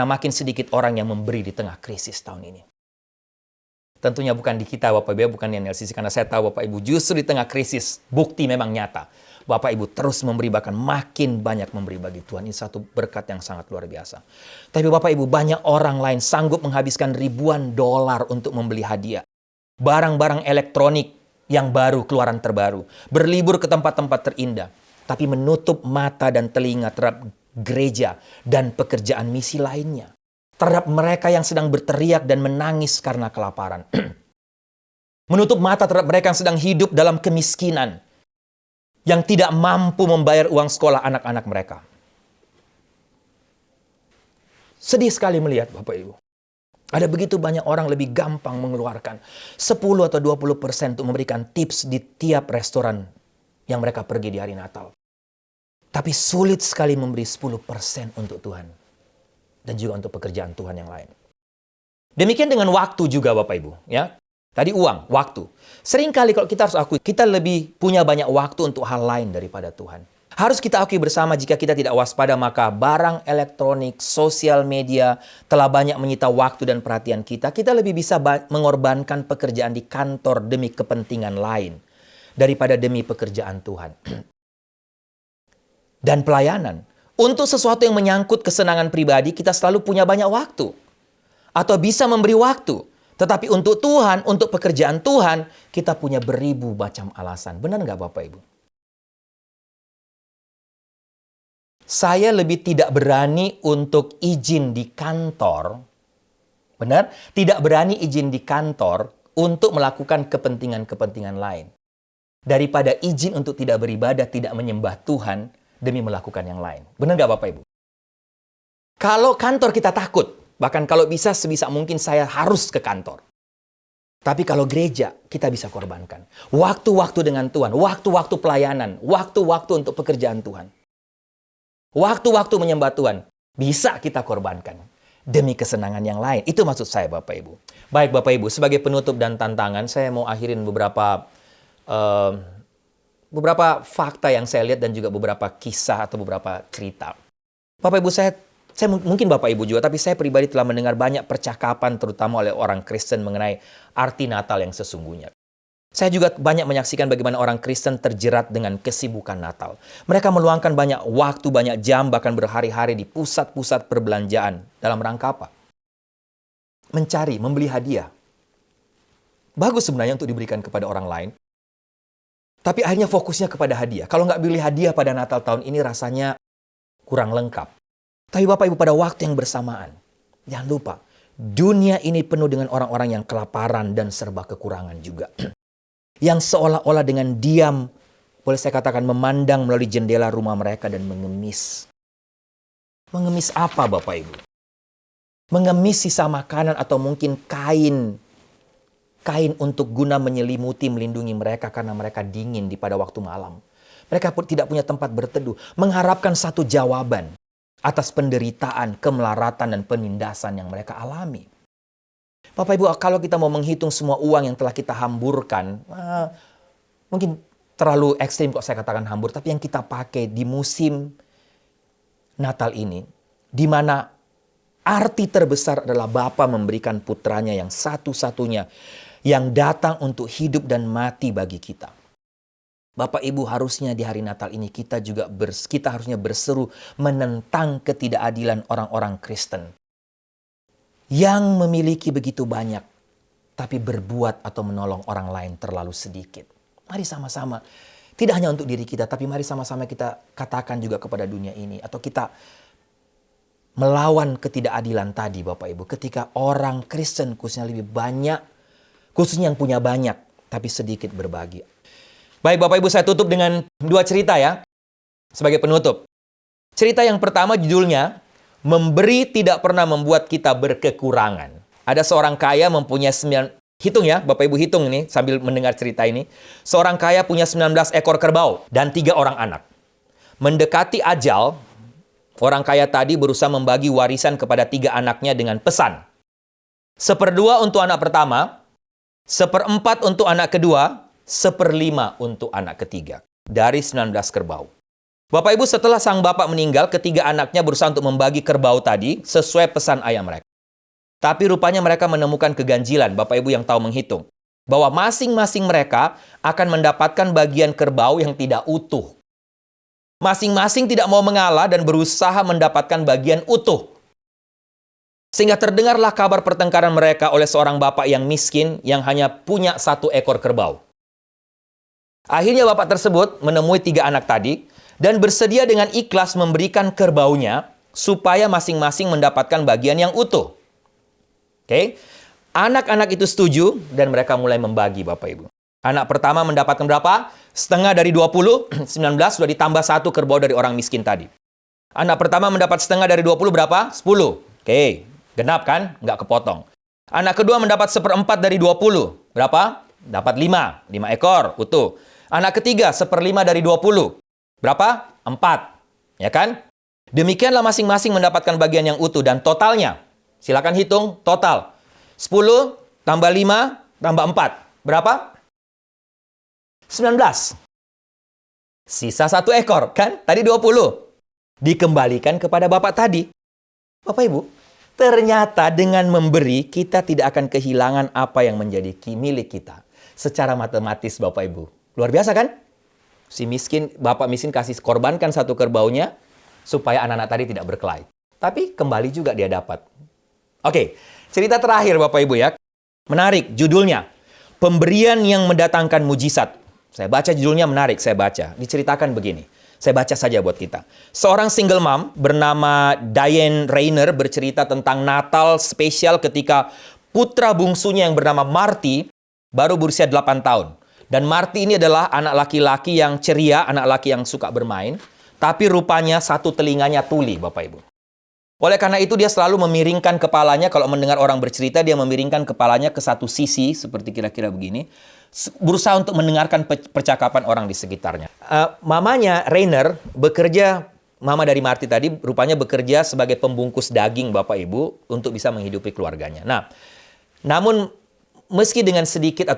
makin sedikit orang yang memberi di tengah krisis tahun ini. Tentunya bukan di kita Bapak Ibu, bukan di NLCC, karena saya tahu Bapak Ibu justru di tengah krisis bukti memang nyata. Bapak Ibu terus memberi, bahkan makin banyak memberi bagi Tuhan. Ini satu berkat yang sangat luar biasa. Tapi Bapak Ibu, banyak orang lain sanggup menghabiskan ribuan dolar untuk membeli hadiah. Barang-barang elektronik yang baru, keluaran terbaru. Berlibur ke tempat-tempat terindah. Tapi menutup mata dan telinga terhadap gereja dan pekerjaan misi lainnya. Terhadap mereka yang sedang berteriak dan menangis karena kelaparan. Menutup mata terhadap mereka yang sedang hidup dalam kemiskinan. Yang tidak mampu membayar uang sekolah anak-anak mereka. Sedih sekali melihat Bapak Ibu. Ada begitu banyak orang lebih gampang mengeluarkan 10 atau 20% untuk memberikan tips di tiap restoran yang mereka pergi di hari Natal. Tapi sulit sekali memberi 10% untuk Tuhan. Dan juga untuk pekerjaan Tuhan yang lain. Demikian dengan waktu juga Bapak Ibu. Ya. Tadi uang, waktu. Seringkali kalau kita harus akui, kita lebih punya banyak waktu untuk hal lain daripada Tuhan. Harus kita akui bersama jika kita tidak waspada, maka barang elektronik, sosial media telah banyak menyita waktu dan perhatian kita. Kita lebih bisa mengorbankan pekerjaan di kantor demi kepentingan lain daripada demi pekerjaan Tuhan. Dan pelayanan. Untuk sesuatu yang menyangkut kesenangan pribadi, kita selalu punya banyak waktu. Atau bisa memberi waktu. Tetapi untuk Tuhan, untuk pekerjaan Tuhan, kita punya beribu macam alasan. Benar nggak Bapak Ibu? Saya lebih tidak berani untuk izin di kantor. Benar? Tidak berani izin di kantor untuk melakukan kepentingan-kepentingan lain. Daripada izin untuk tidak beribadah, tidak menyembah Tuhan, demi melakukan yang lain. Benar nggak Bapak Ibu? Kalau kantor kita takut, bahkan kalau bisa sebisa mungkin saya harus ke kantor. Tapi kalau gereja, kita bisa korbankan. Waktu-waktu dengan Tuhan, waktu-waktu pelayanan, waktu-waktu untuk pekerjaan Tuhan. Waktu-waktu menyembah Tuhan, bisa kita korbankan demi kesenangan yang lain. Itu maksud saya Bapak Ibu. Baik Bapak Ibu, sebagai penutup dan tantangan, saya mau akhirin beberapa fakta yang saya lihat dan juga beberapa kisah atau beberapa cerita. Bapak Ibu, saya mungkin Bapak Ibu juga, tapi saya pribadi telah mendengar banyak percakapan terutama oleh orang Kristen mengenai arti Natal yang sesungguhnya. Saya juga banyak menyaksikan bagaimana orang Kristen terjerat dengan kesibukan Natal. Mereka meluangkan banyak waktu, banyak jam, bahkan berhari-hari di pusat-pusat perbelanjaan. Dalam rangka apa? Mencari, membeli hadiah. Bagus sebenarnya untuk diberikan kepada orang lain. Tapi akhirnya fokusnya kepada hadiah. Kalau nggak beli hadiah pada Natal tahun ini rasanya kurang lengkap. Tapi Bapak Ibu, pada waktu yang bersamaan, jangan lupa, dunia ini penuh dengan orang-orang yang kelaparan dan serba kekurangan juga. Yang seolah-olah dengan diam boleh saya katakan memandang melalui jendela rumah mereka dan mengemis. Mengemis apa Bapak Ibu? Mengemis sisa makanan atau mungkin kain. Kain untuk guna menyelimuti, melindungi mereka karena mereka dingin pada waktu malam. Mereka pun tidak punya tempat berteduh. Mengharapkan satu jawaban atas penderitaan, kemelaratan, dan penindasan yang mereka alami. Bapak Ibu, kalau kita mau menghitung semua uang yang telah kita hamburkan, mungkin terlalu ekstrim kok saya katakan hambur, tapi yang kita pakai di musim Natal ini, di mana arti terbesar adalah Bapa memberikan putranya yang satu-satunya, yang datang untuk hidup dan mati bagi kita. Bapak Ibu, harusnya di hari Natal ini kita harusnya berseru menentang ketidakadilan orang-orang Kristen yang memiliki begitu banyak, tapi berbuat atau menolong orang lain terlalu sedikit. Mari sama-sama, tidak hanya untuk diri kita, tapi mari sama-sama kita katakan juga kepada dunia ini, atau kita melawan ketidakadilan tadi Bapak Ibu. Ketika orang Kristen khususnya lebih banyak, khususnya yang punya banyak, tapi sedikit berbagi. Baik Bapak Ibu, saya tutup dengan 2 cerita ya, sebagai penutup. Cerita yang pertama judulnya, Memberi Tidak Pernah Membuat Kita Berkekurangan. Ada seorang kaya mempunyai 9, hitung ya, Bapak Ibu hitung ini sambil mendengar cerita ini. Seorang kaya punya 19 ekor kerbau dan 3 orang anak. Mendekati ajal, orang kaya tadi berusaha membagi warisan kepada 3 anaknya dengan pesan. 1/2 untuk anak pertama, 1/4 untuk anak kedua, 1/5 untuk anak ketiga. Dari 19 kerbau. Bapak Ibu, setelah sang bapak meninggal, ketiga anaknya berusaha untuk membagi kerbau tadi sesuai pesan ayah mereka. Tapi rupanya mereka menemukan keganjilan, Bapak Ibu yang tahu menghitung. Bahwa masing-masing mereka akan mendapatkan bagian kerbau yang tidak utuh. Masing-masing tidak mau mengalah dan berusaha mendapatkan bagian utuh. Sehingga terdengarlah kabar pertengkaran mereka oleh seorang bapak yang miskin yang hanya punya 1 ekor kerbau. Akhirnya bapak tersebut menemui 3 anak tadi dan bersedia dengan ikhlas memberikan kerbaunya supaya masing-masing mendapatkan bagian yang utuh. Oke? Anak-anak itu setuju dan mereka mulai membagi Bapak Ibu. Anak pertama mendapatkan berapa? Setengah dari 20, 19 sudah ditambah 1 kerbau dari orang miskin tadi. Anak pertama mendapat setengah dari 20 berapa? 10. Oke, genap kan? Nggak kepotong. Anak kedua mendapat 1/4 dari 20. Berapa? Dapat 5 ekor utuh. Anak ketiga 1/5 dari 20. Berapa? 4. Ya kan? Demikianlah masing-masing mendapatkan bagian yang utuh dan totalnya. Silakan hitung total. 10 tambah 5 tambah 4. Berapa? 19. Sisa 1 ekor, kan? Tadi 20. Dikembalikan kepada bapak tadi. Bapak Ibu, ternyata dengan memberi, kita tidak akan kehilangan apa yang menjadi milik kita. Secara matematis, Bapak Ibu. Luar biasa kan? Si miskin, bapak miskin kasih korbankan 1 kerbaunya, supaya anak-anak tadi tidak berkelahi. Tapi kembali juga dia dapat. Oke, cerita terakhir Bapak Ibu ya. Menarik, judulnya. Pemberian yang mendatangkan mujizat. Saya baca judulnya menarik, saya baca. Diceritakan begini. Saya baca saja buat kita. Seorang single mom bernama Diane Rayner bercerita tentang Natal spesial ketika putra bungsunya yang bernama Marty baru berusia 8 tahun. Dan Marty ini adalah anak laki-laki yang ceria, anak laki yang suka bermain. Tapi rupanya 1 telinganya tuli, Bapak Ibu. Oleh karena itu dia selalu memiringkan kepalanya, kalau mendengar orang bercerita, dia memiringkan kepalanya ke satu sisi, seperti kira-kira begini. Berusaha untuk mendengarkan percakapan orang di sekitarnya. Mamanya, Rayner, bekerja, mama dari Marty tadi, rupanya bekerja sebagai pembungkus daging, Bapak Ibu, untuk bisa menghidupi keluarganya. Nah, namun meski dengan sedikit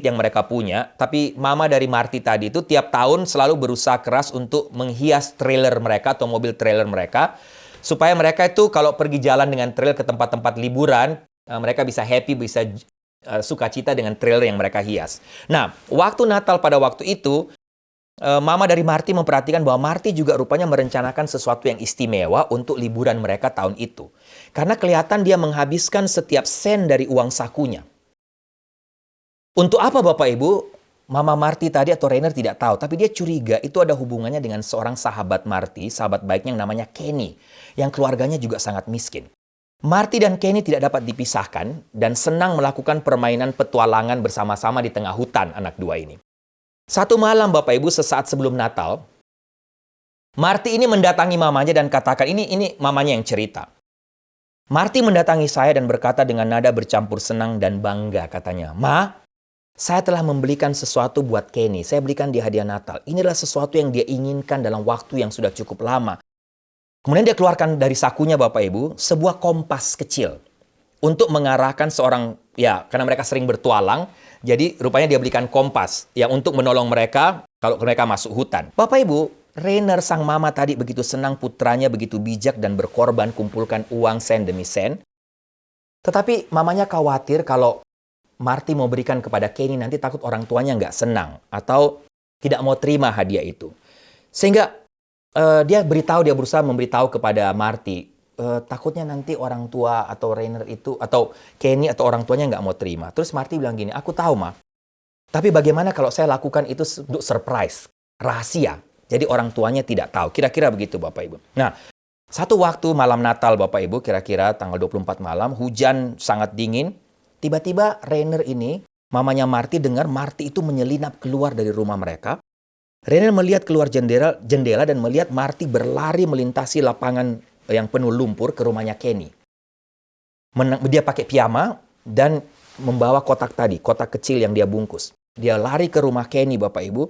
yang mereka punya, tapi mama dari Marty tadi itu tiap tahun selalu berusaha keras untuk menghias trailer mereka atau mobil trailer mereka, supaya mereka itu kalau pergi jalan dengan trailer ke tempat-tempat liburan, mereka bisa happy, bisa sukacita dengan trailer yang mereka hias. Nah, waktu Natal pada waktu itu, mama dari Marty memperhatikan bahwa Marty juga rupanya merencanakan sesuatu yang istimewa untuk liburan mereka tahun itu. Karena kelihatan dia menghabiskan setiap sen dari uang sakunya. Untuk apa Bapak Ibu? Mama Marty tadi atau Rayner tidak tahu, tapi dia curiga itu ada hubungannya dengan seorang sahabat Marty, sahabat baiknya yang namanya Kenny, yang keluarganya juga sangat miskin. Marty dan Kenny tidak dapat dipisahkan dan senang melakukan permainan petualangan bersama-sama di tengah hutan anak dua ini. Satu malam Bapak Ibu sesaat sebelum Natal, Marty ini mendatangi mamanya dan katakan, ini mamanya yang cerita. Marty mendatangi saya dan berkata dengan nada bercampur senang dan bangga katanya, "Ma, saya telah membelikan sesuatu buat Kenny. Saya belikan dia hadiah Natal. Ini adalah sesuatu yang dia inginkan dalam waktu yang sudah cukup lama." Kemudian dia keluarkan dari sakunya Bapak Ibu sebuah kompas kecil untuk mengarahkan seorang, ya karena mereka sering bertualang, jadi rupanya dia belikan kompas yang untuk menolong mereka kalau mereka masuk hutan. Bapak Ibu, Rainer sang mama tadi begitu senang putranya begitu bijak dan berkorban kumpulkan uang sen demi sen. Tetapi mamanya khawatir kalau Marty mau berikan kepada Kenny nanti takut orang tuanya nggak senang atau tidak mau terima hadiah itu. Sehingga dia berusaha memberitahu kepada Marty, takutnya nanti orang tua atau Rainer itu atau Kenny atau orang tuanya nggak mau terima. Terus Marty bilang gini, "Aku tahu, Ma. Tapi bagaimana kalau saya lakukan itu untuk surprise, rahasia. Jadi orang tuanya tidak tahu." Kira-kira begitu Bapak Ibu. Nah, satu waktu malam Natal Bapak Ibu, kira-kira tanggal 24 malam, hujan sangat dingin. Tiba-tiba Rainer ini, mamanya Marty dengar Marty itu menyelinap keluar dari rumah mereka. Rainer melihat keluar jendela dan melihat Marty berlari melintasi lapangan yang penuh lumpur ke rumahnya Kenny. Dia pakai piyama dan membawa kotak tadi, kotak kecil yang dia bungkus. Dia lari ke rumah Kenny Bapak Ibu.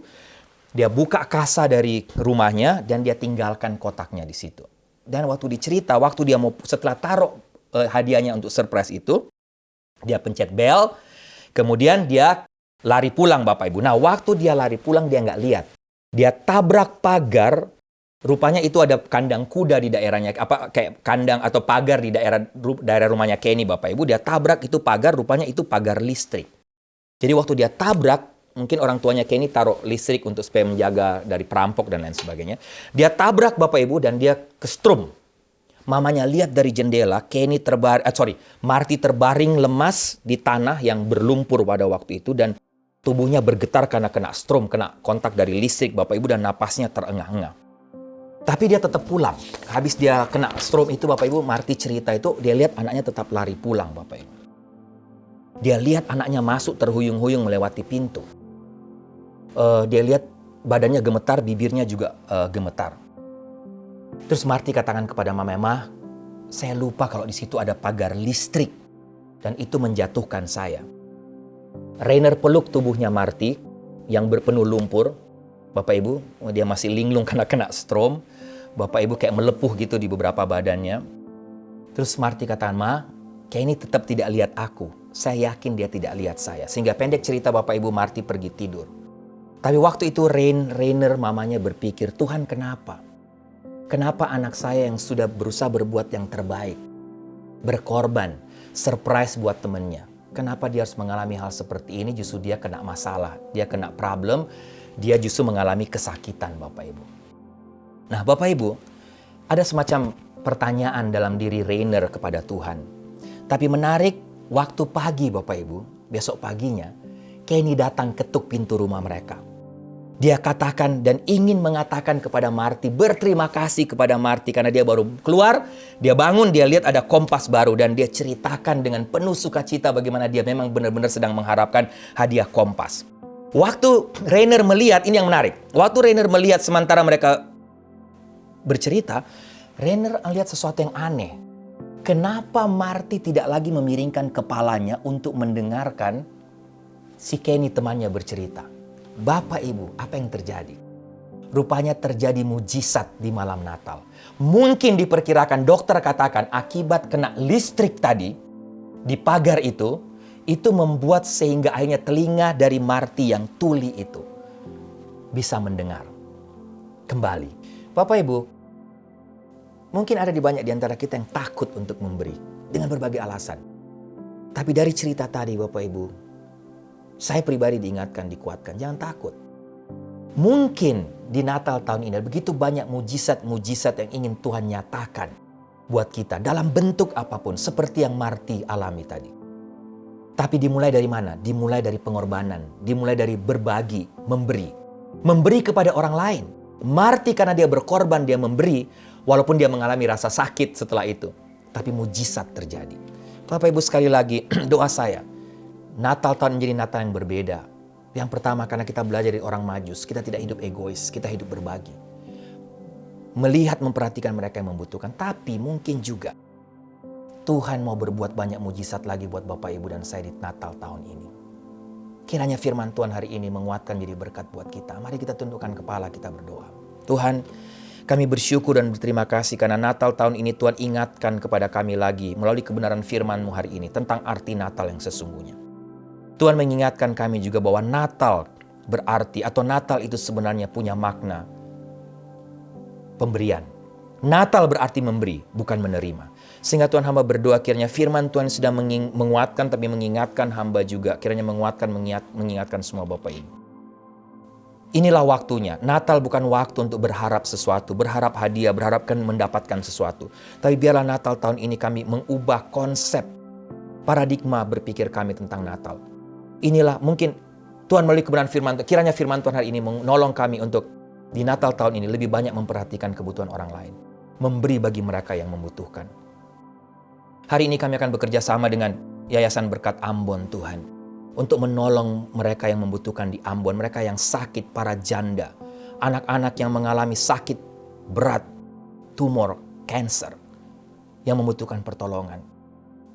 Dia buka kasa dari rumahnya dan dia tinggalkan kotaknya di situ. Dan waktu dicerita, waktu dia mau setelah taruh hadiahnya untuk surprise itu, dia pencet bel, kemudian dia lari pulang Bapak Ibu. Nah, waktu dia lari pulang dia nggak lihat. Dia tabrak pagar, rupanya itu ada kandang kuda di daerahnya, kayak kandang atau pagar di daerah rumahnya Kenny Bapak Ibu. Dia tabrak itu pagar, rupanya itu pagar listrik. Jadi waktu dia tabrak, mungkin orang tuanya Kenny taruh listrik untuk supaya menjaga dari perampok dan lain sebagainya. Dia tabrak Bapak Ibu dan dia kestrum. Mamanya lihat dari jendela, Marty terbaring lemas di tanah yang berlumpur pada waktu itu dan tubuhnya bergetar karena kena strom, kena kontak dari listrik Bapak Ibu dan napasnya terengah-engah. Tapi dia tetap pulang. Habis dia kena strom itu Bapak Ibu, Marty cerita itu, dia lihat anaknya tetap lari pulang Bapak Ibu. Dia lihat anaknya masuk terhuyung-huyung melewati pintu. Dia lihat badannya gemetar, bibirnya juga gemetar. Terus Marty katakan kepada Mama, saya lupa kalau di situ ada pagar listrik dan itu menjatuhkan saya. Rainer peluk tubuhnya Marty yang berpenuh lumpur. Bapak Ibu, dia masih linglung karena kena strom. Bapak Ibu kayak melepuh gitu di beberapa badannya. Terus Marty katakan, "Ma, Kenny tetap tidak lihat aku. Saya yakin dia tidak lihat saya." Sehingga pendek cerita Bapak Ibu, Marty pergi tidur. Tapi waktu itu Rainer mamanya berpikir, "Tuhan kenapa? Kenapa anak saya yang sudah berusaha berbuat yang terbaik, berkorban, surprise buat temennya, kenapa dia harus mengalami hal seperti ini? Justru dia kena masalah, dia kena problem, dia justru mengalami kesakitan Bapak Ibu." Nah Bapak Ibu, ada semacam pertanyaan dalam diri Rainer kepada Tuhan. Tapi menarik, waktu pagi Bapak Ibu, besok paginya, Kenny datang ketuk pintu rumah mereka. Dia katakan dan ingin mengatakan kepada Marty, berterima kasih kepada Marty karena dia baru keluar, dia bangun, dia lihat ada kompas baru dan dia ceritakan dengan penuh sukacita bagaimana dia memang benar-benar sedang mengharapkan hadiah kompas. Waktu Rainer melihat, ini yang menarik, waktu Rainer melihat sementara mereka bercerita, Rainer melihat sesuatu yang aneh. Kenapa Marty tidak lagi memiringkan kepalanya untuk mendengarkan si Kenny temannya bercerita? Bapak Ibu, apa yang terjadi? Rupanya terjadi mujizat di malam Natal. Mungkin diperkirakan dokter katakan akibat kena listrik tadi di pagar itu membuat sehingga akhirnya telinga dari Marty yang tuli itu bisa mendengar kembali. Bapak Ibu, mungkin ada banyak di antara kita yang takut untuk memberi dengan berbagai alasan. Tapi dari cerita tadi Bapak Ibu, saya pribadi diingatkan, dikuatkan, jangan takut. Mungkin di Natal tahun ini begitu banyak mujizat-mujizat yang ingin Tuhan nyatakan buat kita dalam bentuk apapun seperti yang Marty alami tadi. Tapi dimulai dari mana? Dimulai dari pengorbanan, dimulai dari berbagi, memberi. Memberi kepada orang lain. Marty karena dia berkorban, dia memberi walaupun dia mengalami rasa sakit setelah itu. Tapi mujizat terjadi. Bapak Ibu sekali lagi doa saya, Natal tahun menjadi Natal yang berbeda. Yang pertama, karena kita belajar dari orang Majus, kita tidak hidup egois, kita hidup berbagi. Melihat, memperhatikan mereka yang membutuhkan. Tapi mungkin juga Tuhan mau berbuat banyak mujizat lagi buat Bapak Ibu dan saya di Natal tahun ini. Kiranya firman Tuhan hari ini menguatkan jadi berkat buat kita. Mari kita tundukkan kepala, kita berdoa. Tuhan, kami bersyukur dan berterima kasih karena Natal tahun ini Tuhan ingatkan kepada kami lagi melalui kebenaran firman-Mu hari ini tentang arti Natal yang sesungguhnya. Tuhan mengingatkan kami juga bahwa Natal berarti atau Natal itu sebenarnya punya makna pemberian. Natal berarti memberi, bukan menerima. Sehingga Tuhan hamba berdoa kiranya firman Tuhan sudah menguatkan tapi mengingatkan hamba juga. Kiranya menguatkan, mengingatkan semua Bapak Ibu. Inilah waktunya. Natal bukan waktu untuk berharap sesuatu, berharap hadiah, berharapkan mendapatkan sesuatu. Tapi biarlah Natal tahun ini kami mengubah konsep, paradigma berpikir kami tentang Natal. Inilah mungkin Tuhan melalui kebenaran firman Tuhan. Kiranya firman Tuhan hari ini menolong kami untuk di Natal tahun ini lebih banyak memperhatikan kebutuhan orang lain. Memberi bagi mereka yang membutuhkan. Hari ini kami akan bekerja sama dengan Yayasan Berkat Ambon Tuhan. Untuk menolong mereka yang membutuhkan di Ambon. Mereka yang sakit, para janda. Anak-anak yang mengalami sakit berat, tumor, cancer. Yang membutuhkan pertolongan.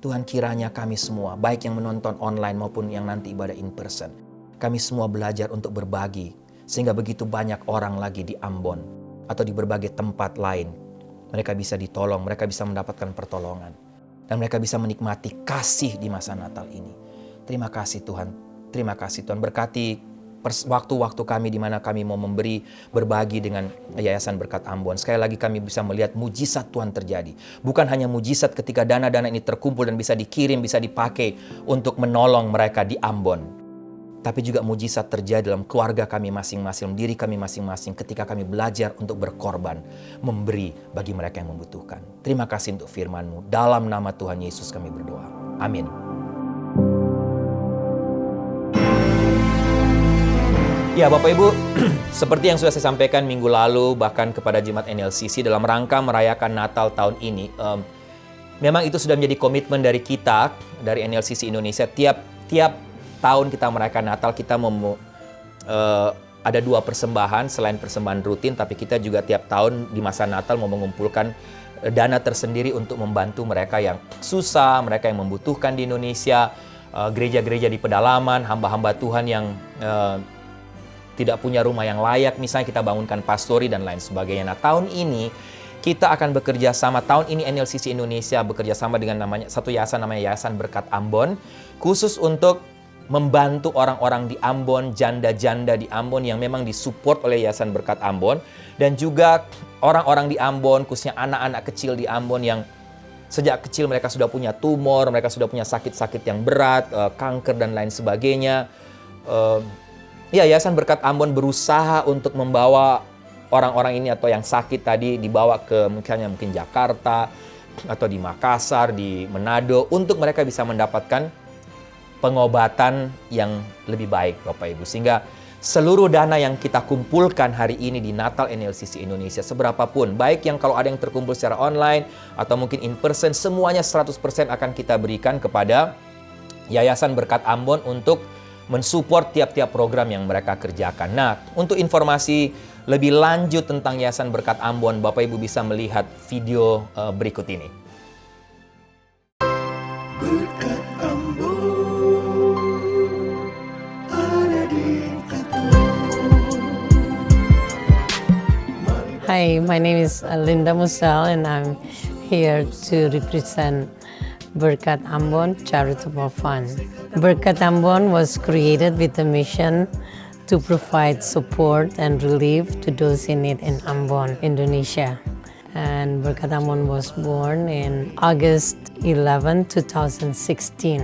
Tuhan kiranya kami semua, baik yang menonton online maupun yang nanti ibadah in person. Kami semua belajar untuk berbagi. Sehingga begitu banyak orang lagi di Ambon. Atau di berbagai tempat lain. Mereka bisa ditolong, mereka bisa mendapatkan pertolongan. Dan mereka bisa menikmati kasih di masa Natal ini. Terima kasih Tuhan. Terima kasih Tuhan. Berkati waktu-waktu kami di mana kami mau memberi, berbagi dengan Yayasan Berkat Ambon. Sekali lagi kami bisa melihat mujizat Tuhan terjadi. Bukan hanya mujizat ketika dana-dana ini terkumpul dan bisa dikirim, bisa dipakai untuk menolong mereka di Ambon. Tapi juga mujizat terjadi dalam keluarga kami masing-masing, diri kami masing-masing ketika kami belajar untuk berkorban, memberi bagi mereka yang membutuhkan. Terima kasih untuk firman-Mu. Dalam nama Tuhan Yesus kami berdoa. Amin. Ya Bapak Ibu, seperti yang sudah saya sampaikan minggu lalu, bahkan kepada Jemaat NLCC dalam rangka merayakan Natal tahun ini, memang itu sudah menjadi komitmen dari kita, dari NLCC Indonesia. Tiap tahun kita merayakan Natal, kita ada 2 persembahan selain persembahan rutin, tapi kita juga tiap tahun di masa Natal mau mengumpulkan dana tersendiri untuk membantu mereka yang susah, mereka yang membutuhkan di Indonesia, gereja-gereja di pedalaman, hamba-hamba Tuhan yang tidak punya rumah yang layak, misalnya kita bangunkan pastori dan lain sebagainya. Nah, tahun ini kita akan bekerja sama, tahun ini NLCC Indonesia bekerja sama dengan satu yayasan namanya Yayasan Berkat Ambon, khusus untuk membantu orang-orang di Ambon, janda-janda di Ambon yang memang disupport oleh Yayasan Berkat Ambon, dan juga orang-orang di Ambon, khususnya anak-anak kecil di Ambon yang sejak kecil mereka sudah punya tumor, mereka sudah punya sakit-sakit yang berat, kanker dan lain sebagainya. Yayasan Berkat Ambon berusaha untuk membawa orang-orang ini atau yang sakit tadi dibawa ke mungkin Jakarta atau di Makassar, di Manado, untuk mereka bisa mendapatkan pengobatan yang lebih baik Bapak Ibu. Sehingga seluruh dana yang kita kumpulkan hari ini di Natal NLCC Indonesia, seberapapun, baik yang kalau ada yang terkumpul secara online atau mungkin in person, semuanya 100% akan kita berikan kepada Yayasan Berkat Ambon untuk mensupport tiap-tiap program yang mereka kerjakan. Nah, untuk informasi lebih lanjut tentang Yayasan Berkat Ambon, Bapak Ibu bisa melihat video berikut ini. Berkat Ambon ada di dekat. Hi, my name is Linda Musel and I'm here to represent Berkat Ambon Charitable Fund. Berkat Ambon was created with a mission to provide support and relief to those in need in Ambon, Indonesia. And Berkat Ambon was born in August 11, 2016.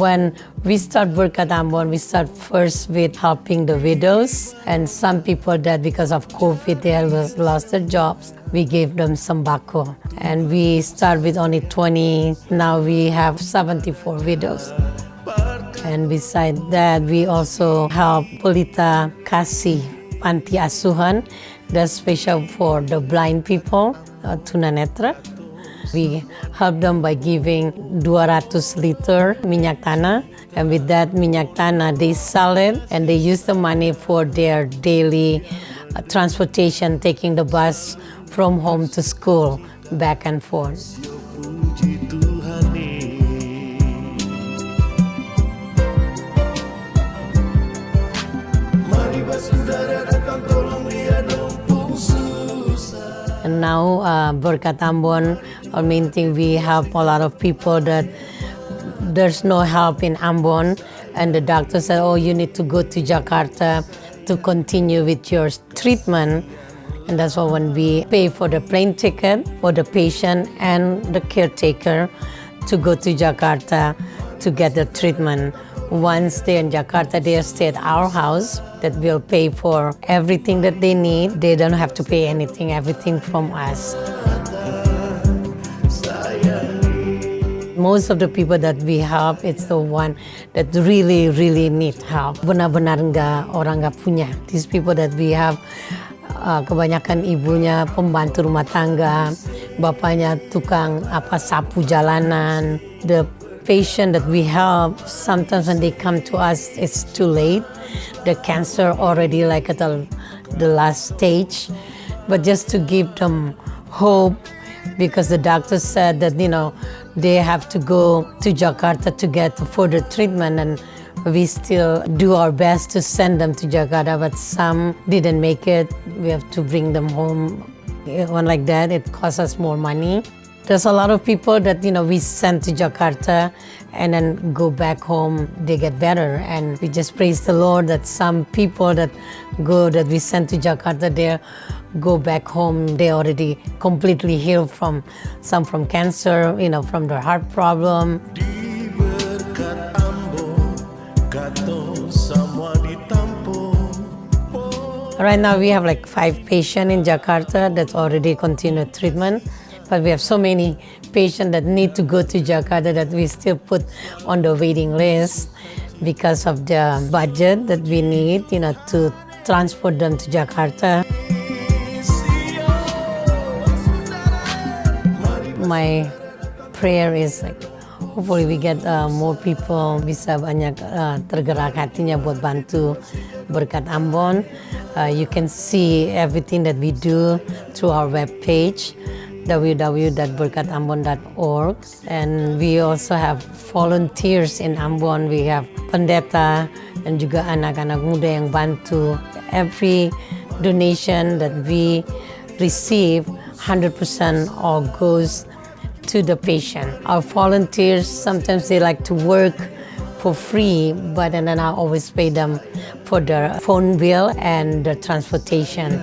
When we start Berkat Ambon, we start first with helping the widows and some people that because of COVID they have lost their jobs. We gave them sembako and we start with only 20. Now we have 74 widows. And beside that, we also help Pelita Kasih Panti Asuhan, that's special for the blind people, tunanetra. We help them by giving 200 liter minyak tanah. And with that minyak tanah, they sell it and they use the money for their daily transportation, taking the bus from home to school, back and forth. Puji Tuhan Mari bersaudara datang tolong dia numpuk susah. And now, Berkat Ambon, our main thing, we help a lot of people that there's no help in Ambon, and the doctor said, oh, you need to go to Jakarta to continue with your treatment. And that's why when we pay for the plane ticket for the patient and the caretaker to go to Jakarta to get the treatment. Once they're in Jakarta, they stay at our house that will pay for everything that they need. They don't have to pay anything, everything from us. Most of the people that we help, it's the one that really, really need help. Benar-benar orang nggak punya. These people that we have, kebanyakan ibunya pembantu rumah tangga, bapaknya tukang sapu jalanan. The patient that we help, sometimes when they come to us, it's too late. The cancer already like at the last stage. But just to give them hope, because the doctor said that, they have to go to Jakarta to get further treatment, and we still do our best to send them to Jakarta, but some didn't make it. We have to bring them home. One like that, it costs us more money. There's a lot of people that, we send to Jakarta and then go back home, they get better. And we just praise the Lord that some people that we send to Jakarta, they go back home, they already completely healed from cancer, from their heart problem. Di Berkat Ambon, kata semua ditampung. Right now we have like 5 patients in Jakarta that's already continued treatment. But we have so many patients that need to go to Jakarta that we still put on the waiting list because of the budget that we need, to transport them to Jakarta. My prayer is like, hopefully we get more people, bisa banyak tergerak hatinya buat bantu Berkat Ambon. You can see everything that we do through our webpage, www.berkatambon.org, and we also have volunteers in Ambon. We have pendeta dan juga anak-anak muda yang bantu. Every donation that we receive, 100% all goes to the patient. Our volunteers, sometimes they like to work for free, but then I always pay them for their phone bill and the transportation.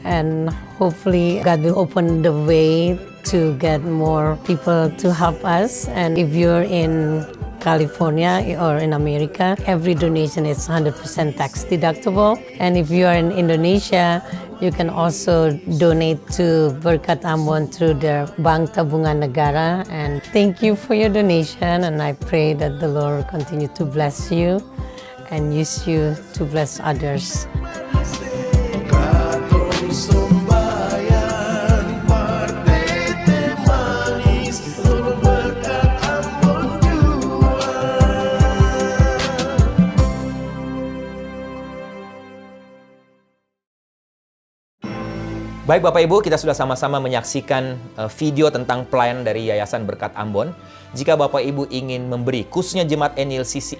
And hopefully God will open the way to get more people to help us. And if you're in California or in America, every donation is 100% tax deductible. And if you are in Indonesia, you can also donate to Berkat Ambon through their Bank Tabungan Negara. And thank you for your donation, and I pray that the Lord continue to bless you and use you to bless others. Baik Bapak Ibu, kita sudah sama-sama menyaksikan video tentang pelayanan dari Yayasan Berkat Ambon. Jika Bapak Ibu ingin memberi, khususnya jemaat NLCC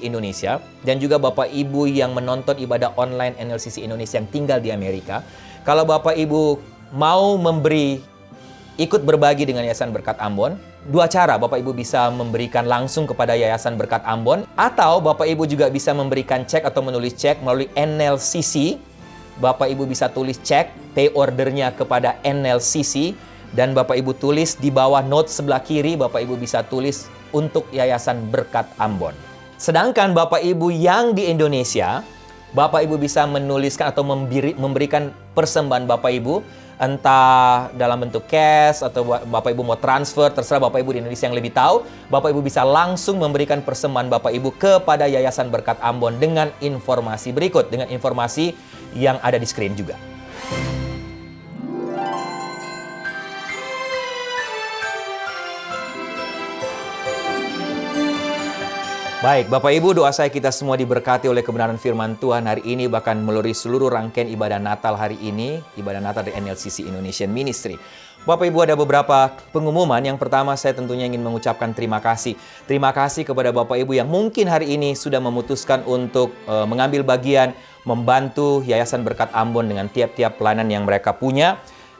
Indonesia, dan juga Bapak Ibu yang menonton ibadah online NLCC Indonesia yang tinggal di Amerika, kalau Bapak Ibu mau memberi, ikut berbagi dengan Yayasan Berkat Ambon, 2 cara Bapak Ibu bisa memberikan langsung kepada Yayasan Berkat Ambon, atau Bapak Ibu juga bisa memberikan cek atau menulis cek melalui NLCC. Bapak Ibu bisa tulis cek, pay ordernya kepada NLCC, dan Bapak Ibu tulis di bawah note sebelah kiri, Bapak Ibu bisa tulis untuk Yayasan Berkat Ambon. Sedangkan Bapak Ibu yang di Indonesia, Bapak Ibu bisa menuliskan atau memberikan persembahan Bapak Ibu, entah dalam bentuk cash atau Bapak Ibu mau transfer, terserah Bapak Ibu di Indonesia yang lebih tahu. Bapak Ibu bisa langsung memberikan persembahan Bapak Ibu kepada Yayasan Berkat Ambon dengan informasi berikut, dengan informasi yang ada di screen juga. Baik, Bapak Ibu, doa saya kita semua diberkati oleh kebenaran firman Tuhan hari ini, bahkan melalui seluruh rangkaian ibadah Natal hari ini, ibadah Natal dari NLCC Indonesian Ministry. Bapak Ibu, ada beberapa pengumuman. Yang pertama, saya tentunya ingin mengucapkan terima kasih. Terima kasih kepada Bapak Ibu yang mungkin hari ini sudah memutuskan untuk mengambil bagian membantu Yayasan Berkat Ambon dengan tiap-tiap pelayanan yang mereka punya.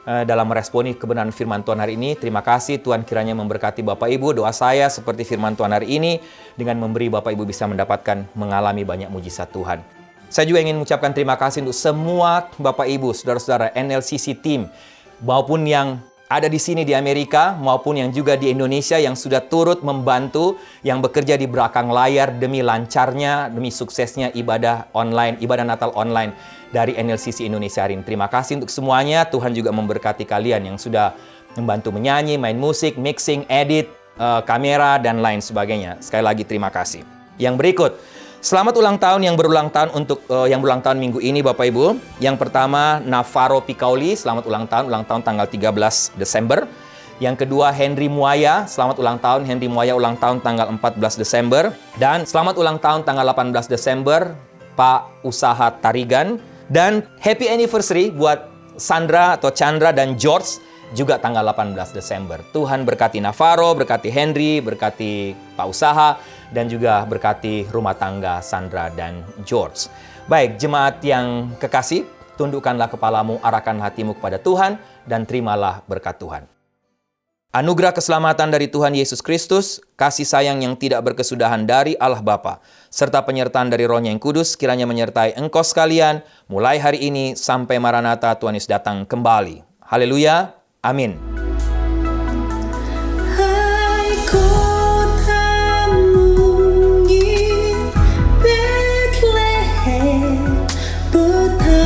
Dalam meresponi kebenaran firman Tuhan hari ini. Terima kasih, Tuhan kiranya memberkati Bapak Ibu. Doa saya seperti firman Tuhan hari ini, dengan memberi Bapak Ibu bisa mendapatkan, mengalami banyak mujizat Tuhan. Saya juga ingin mengucapkan terima kasih untuk semua Bapak Ibu, saudara-saudara NLCC team, maupun yang ada di sini di Amerika, maupun yang juga di Indonesia yang sudah turut membantu, yang bekerja di belakang layar demi lancarnya, demi suksesnya ibadah online, ibadah Natal online dari NLCC Indonesia hari ini. Terima kasih untuk semuanya. Tuhan juga memberkati kalian yang sudah membantu menyanyi, main musik, mixing, edit, kamera, dan lain sebagainya. Sekali lagi terima kasih. Yang berikut, selamat ulang tahun yang berulang tahun untuk yang berulang tahun minggu ini Bapak Ibu. Yang pertama, Navarro Picauli, selamat ulang tahun tanggal 13 Desember. Yang kedua, Henry Muaya, selamat ulang tahun. Henry Muaya ulang tahun tanggal 14 Desember. Dan selamat ulang tahun tanggal 18 Desember, Pak Usaha Tarigan. Dan happy anniversary buat Sandra atau Chandra dan George, juga tanggal 18 Desember. Tuhan berkati Navarro, berkati Henry, berkati Pak Usaha, dan juga berkati rumah tangga Sandra dan George. Baik, jemaat yang kekasih, tundukkanlah kepalamu, arahkan hatimu kepada Tuhan, dan terimalah berkat Tuhan. Anugerah keselamatan dari Tuhan Yesus Kristus, kasih sayang yang tidak berkesudahan dari Allah Bapa, serta penyertaan dari Roh-Nya yang Kudus, kiranya menyertai engkau sekalian, mulai hari ini sampai Maranatha Tuhan Yesus datang kembali. Haleluya, amin. Hai kota mungil Bethlehem, betapa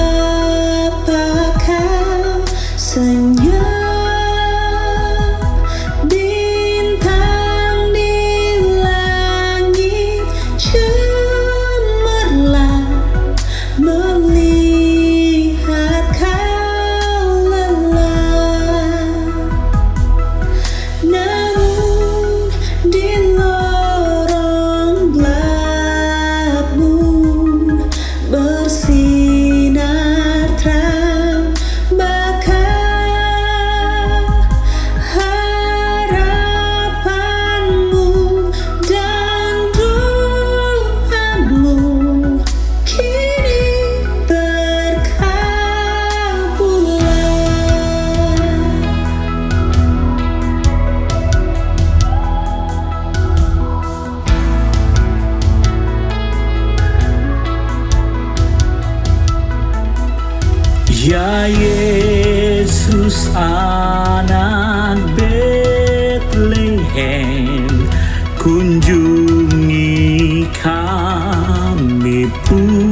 kau senyum. Bintang di langit cemerlang melihat kau lelah. Namun di lorong gelapmu bersinar terang bakal harapanmu dan doamu kini terkabulkan. Ya Yesus anak Bethlehem, kunjungi kami pun,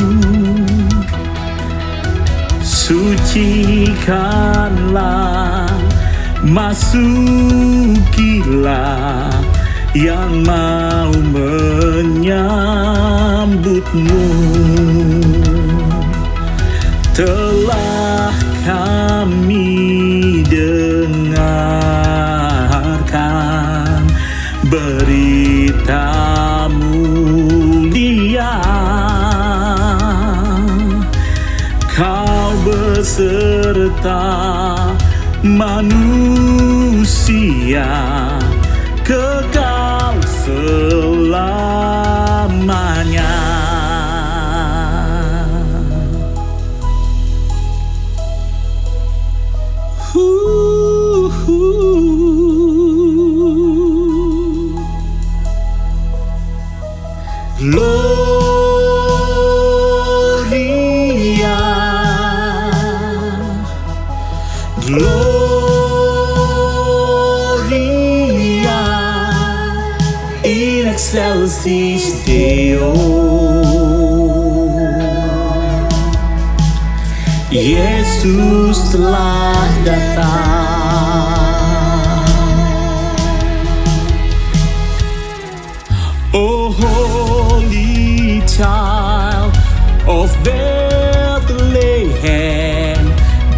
sucikanlah, masukilah yang mau menyambutmu. Telah kami dengarkan berita mulia, kau beserta manusia kekal selamanya. Gloria, Gloria in excelsis Deo. Yesus telah datang. Oh holy child of Bethlehem,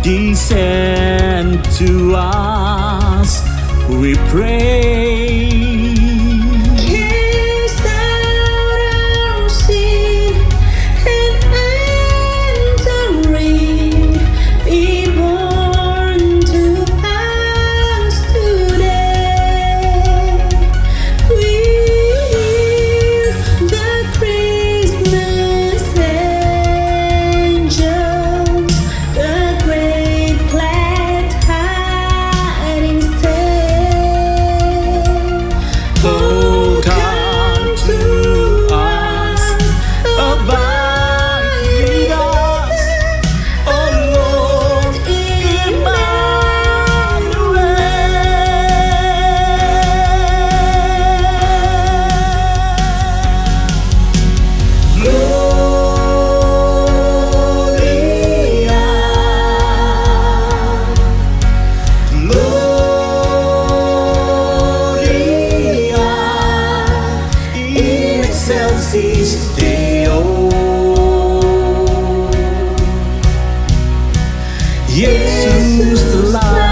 descend to us, we pray. Kisah Yesus telah